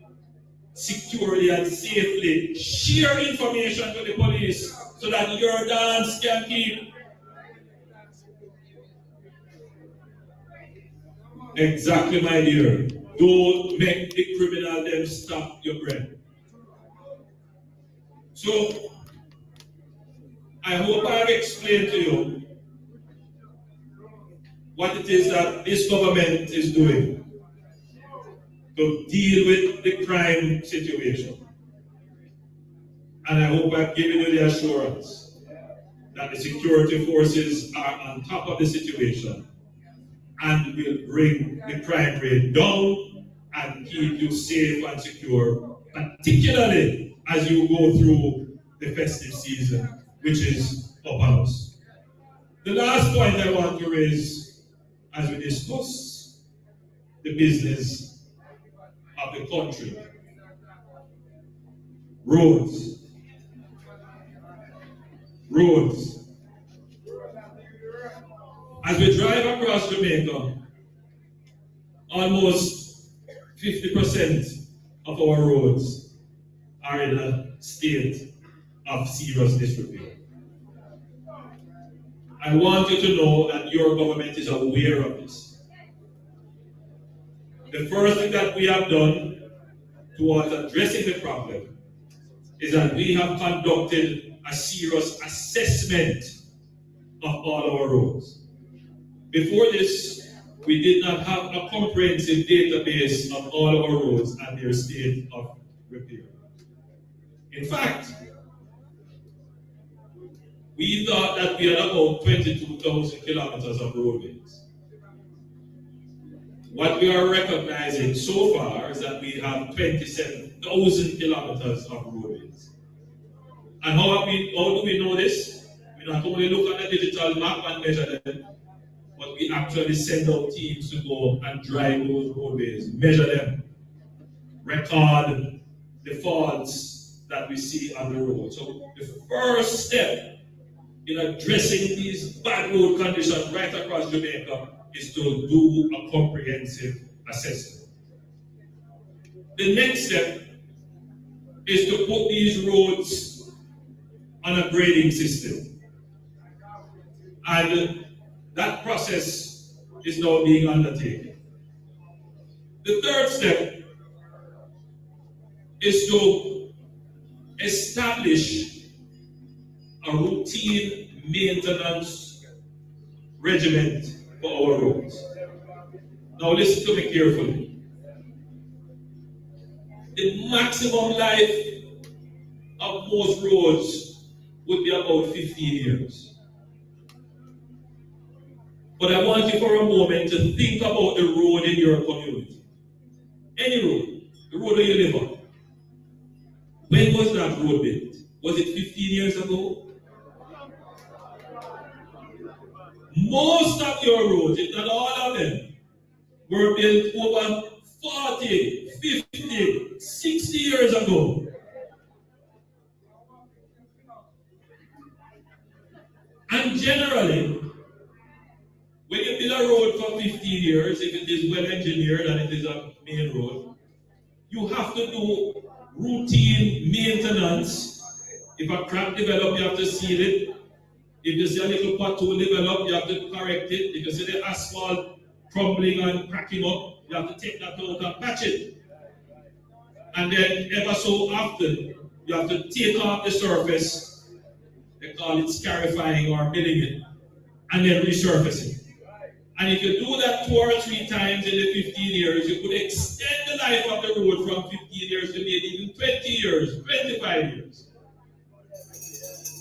securely, and safely share information to the police so that your dance can keep. Exactly, my dear. Don't make the criminal them stop your breath. So, I hope I have explained to you what it is that this government is doing to deal with the crime situation. And I hope I've given you the assurance that the security forces are on top of the situation and will bring the crime rate down and keep you safe and secure, particularly as you go through the festive season, which is upon us. The last point I want to raise as we discuss the business of the country: roads. Roads. As we drive across Jamaica, almost 50% of our roads are in a state of serious disrepair. I want you to know that your government is aware of this. The first thing that we have done towards addressing the problem is that we have conducted a serious assessment of all our roads. Before this, we did not have a comprehensive database of all our roads and their state of repair. In fact, we thought that we had about 22,000 kilometers of roadways. What we are recognizing so far is that we have 27,000 kilometers of roadways. And how do we know this? We not only look at the digital map and measure them, but we actually send out teams to go and drive those roadways, measure them, record the faults that we see on the road. So the first step in addressing these bad road conditions right across Jamaica is to do a comprehensive assessment. The next step is to put these roads on a grading system. And that process is now being undertaken. The third step is to establish a routine maintenance regimen for our roads. Now listen to me carefully. The maximum life of most roads would be about 15 years. But I want you for a moment to think about the road in your community. Any road, the road where you live on. When was that road built? Was it 15 years ago? most of your roads, if not all of them, were built over 40, 50, 60 years ago. And generally, when you build a road for 15 years, if it is well engineered and it is a main road, you have to do routine maintenance. If a crack develops, you have to seal it. If you see a little pothole develop, you have to correct it. If you see the asphalt crumbling and cracking up, you have to take that out and patch it. And then ever so often, you have to take off the surface. They call it scarifying or milling it, and then resurface it. And if you do that 2 or 3 times in the 15 years, you could extend the life of the road from 15 years to maybe even 20 years, 25 years.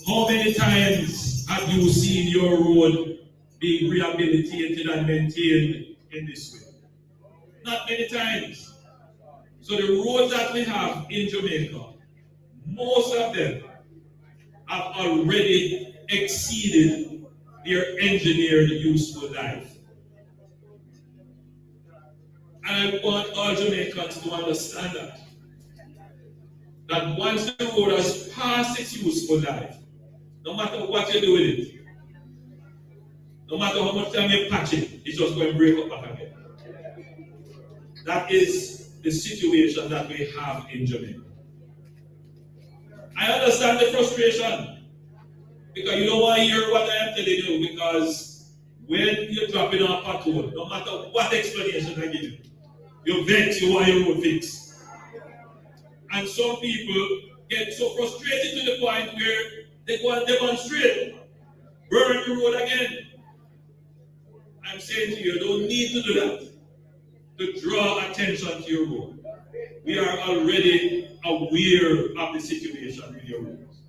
How many times have you seen your road being rehabilitated and maintained in this way? Not many times. So the roads that we have in Jamaica, most of them have already exceeded their engineered useful life. And I want all Jamaicans to understand that once the road has passed its useful life, no matter what you do with it, no matter how much time you patch it, it's just going to break up back again. That is the situation that we have in Jamaica. I understand the frustration because you don't want to hear what I am telling you, because when you're dropping on a pothole, no matter what explanation I give you, you vex, you want your road fixed. And some people get so frustrated to the point where they go and demonstrate, burn the road again. I'm saying to you, you don't need to do that to draw attention to your road. We are already aware of the situation with your roads.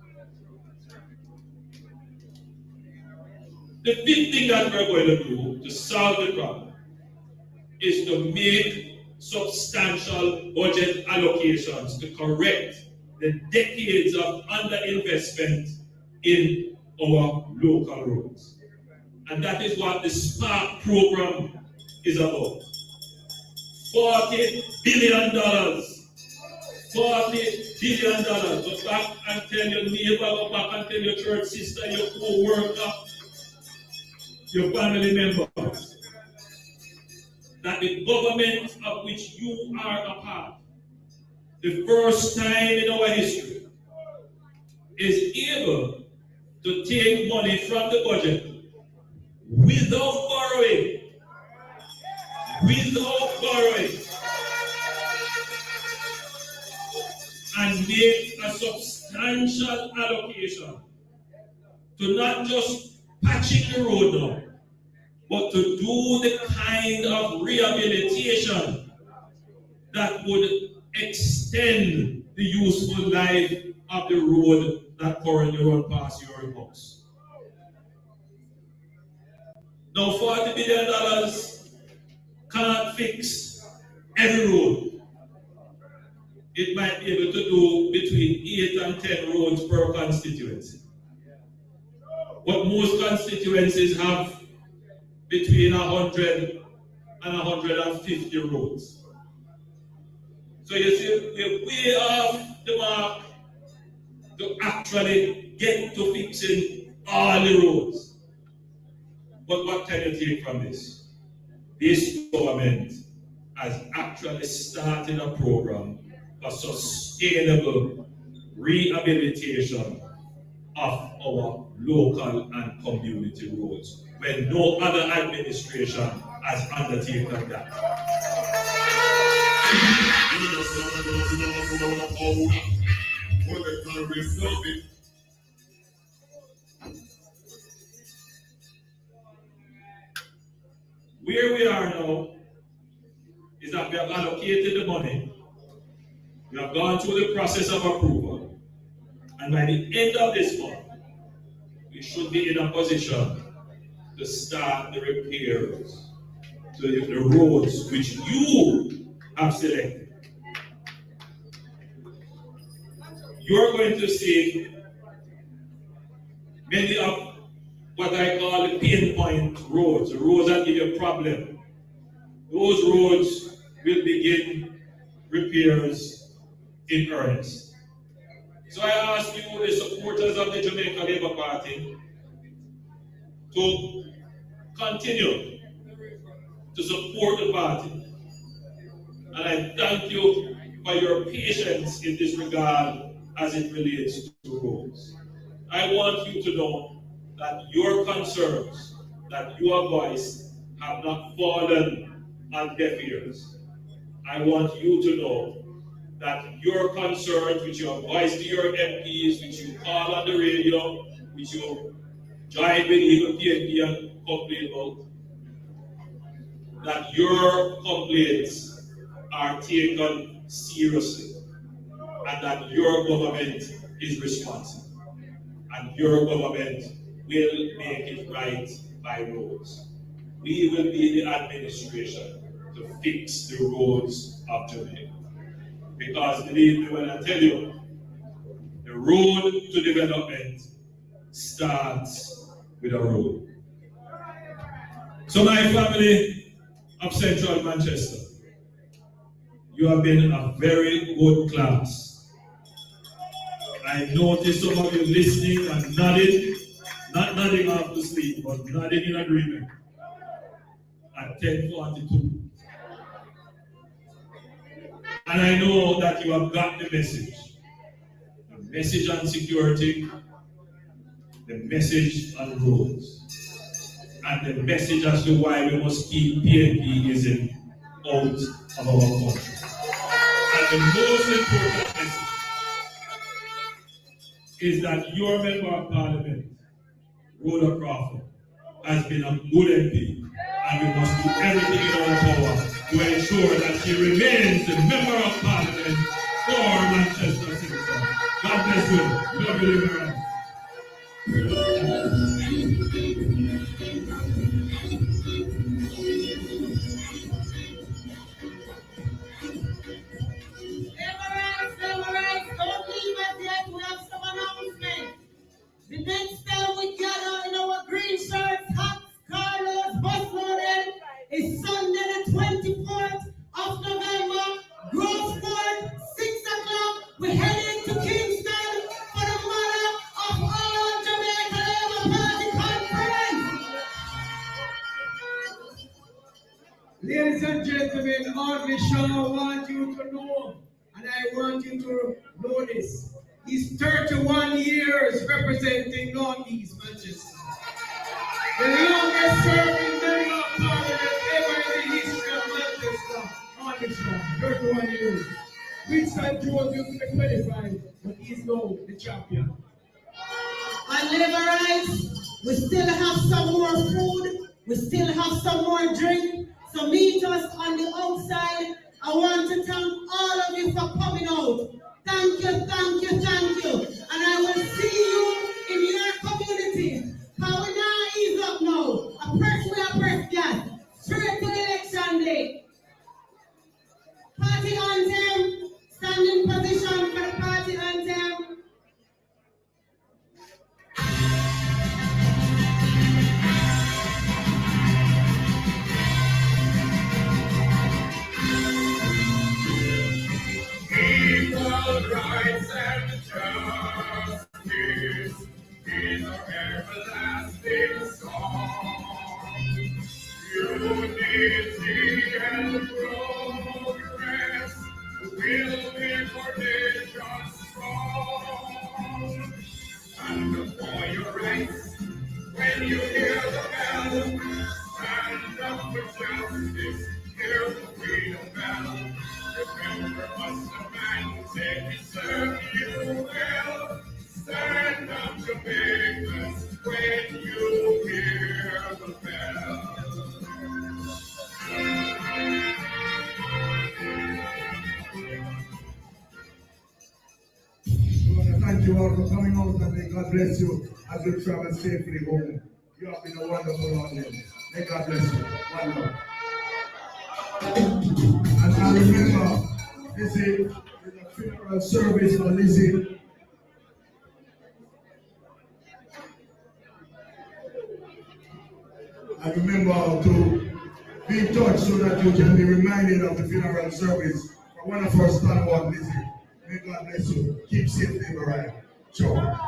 The big thing that we're going to do to solve the problem is to make substantial budget allocations to correct the decades of underinvestment in our local roads. And that is what the SPARK program is about. $40 billion. $40 billion. Go back and tell your neighbor, go back and tell your church sister, your co-worker, your family members, that the government of which you are a part, the first time in our history, is able to take money from the budget without borrowing. Without borrowing. And make a substantial allocation to not just patching the road now, but to do the kind of rehabilitation that would extend the useful life of the road that currently runs past your house. Now, $40 billion can't fix every road. It might be able to do between 8 and 10 roads per constituency. But most constituencies have between 100 and 150 roads. So you see, we're way off the mark to actually get to fixing all the roads. But what can you take from this? This government has actually started a program for sustainable rehabilitation of our local and community roads, when no other administration has undertaken that. Where we are now is that we have allocated the money, we have gone through the process of approval, and by the end of this month, we should be in a position to start the repairs to the roads which you have selected. You're going to see many of what I call the pain point roads, the roads that give you a problem. Those roads will begin repairs in earnest. So I ask you, the supporters of the Jamaica Labour Party, to continue to support the party. And I thank you for your patience in this regard as it relates to roads. I want you to know that your concerns that you have voiced have not fallen on deaf ears. I want you to know that your concerns, which you have voiced to your MPs, which you call on the radio, which you join with even PNP and complain about, that your complaints are taken seriously and that your government is responsible and your government will make it right by roads. We will be the administration to fix the roads of Jamaica. Because believe me when I tell you, the road to development starts with a road. So my family of Central Manchester, you have been a very good class. I noticed some of you listening and nodding, not nodding off to sleep, but nodding in agreement at 10:42. And I know that you have got the message on security, the message on roads, and the message as to why we must keep PNPism out of our country. And the most important message is that your member of parliament, Rhoda Crawford, has been a good MP, and we must do everything in our power to ensure that she remains the member of parliament for Manchester City. God bless you. Love you, Liberal. Don't leave us yet. We have some announcement. The next time we gather in our green shirts, hats, collars, bus loaded is Sunday the 24th of November, Crawford, 6 o'clock. We're heading to Kingston for the mother of all Jamaica Labour Party conference. Ladies and gentlemen, Audley Shaw wants you to know, and I want you to know this. He's 31 years representing Northeast Manchester. The longest serving member of parliament ever in the history of Manchester. Audley Shaw, 31 years. Winston Jones used to be 25, but he's now the champion. On Labour rights, we still have some more food, we still have some more drink. So meet us on the outside. I want to thank all of you for coming out. Thank you, thank you, thank you. And I will see you in your community. How we now ease up now. A press gas. Straight to election day. Party anthem. Standing position for the party anthem. Equal rights and justice is our everlasting song. Unity and progress will make our nation strong. And for your rights, when you hear the bell, stand up for justice, hear the freedom bell. Remember us, the man said he served you well. Stand up to make us when you hear the bell. I want to thank you all for coming out and may God bless you as you travel safely home. You have been a wonderful audience. May God bless you. One love. And I remember, this is a funeral service for Lizzie. And remember to be in touch so that you can be reminded of the funeral service for one of our stalwart visit. May God bless you. Keep safe, neighbor. Sure.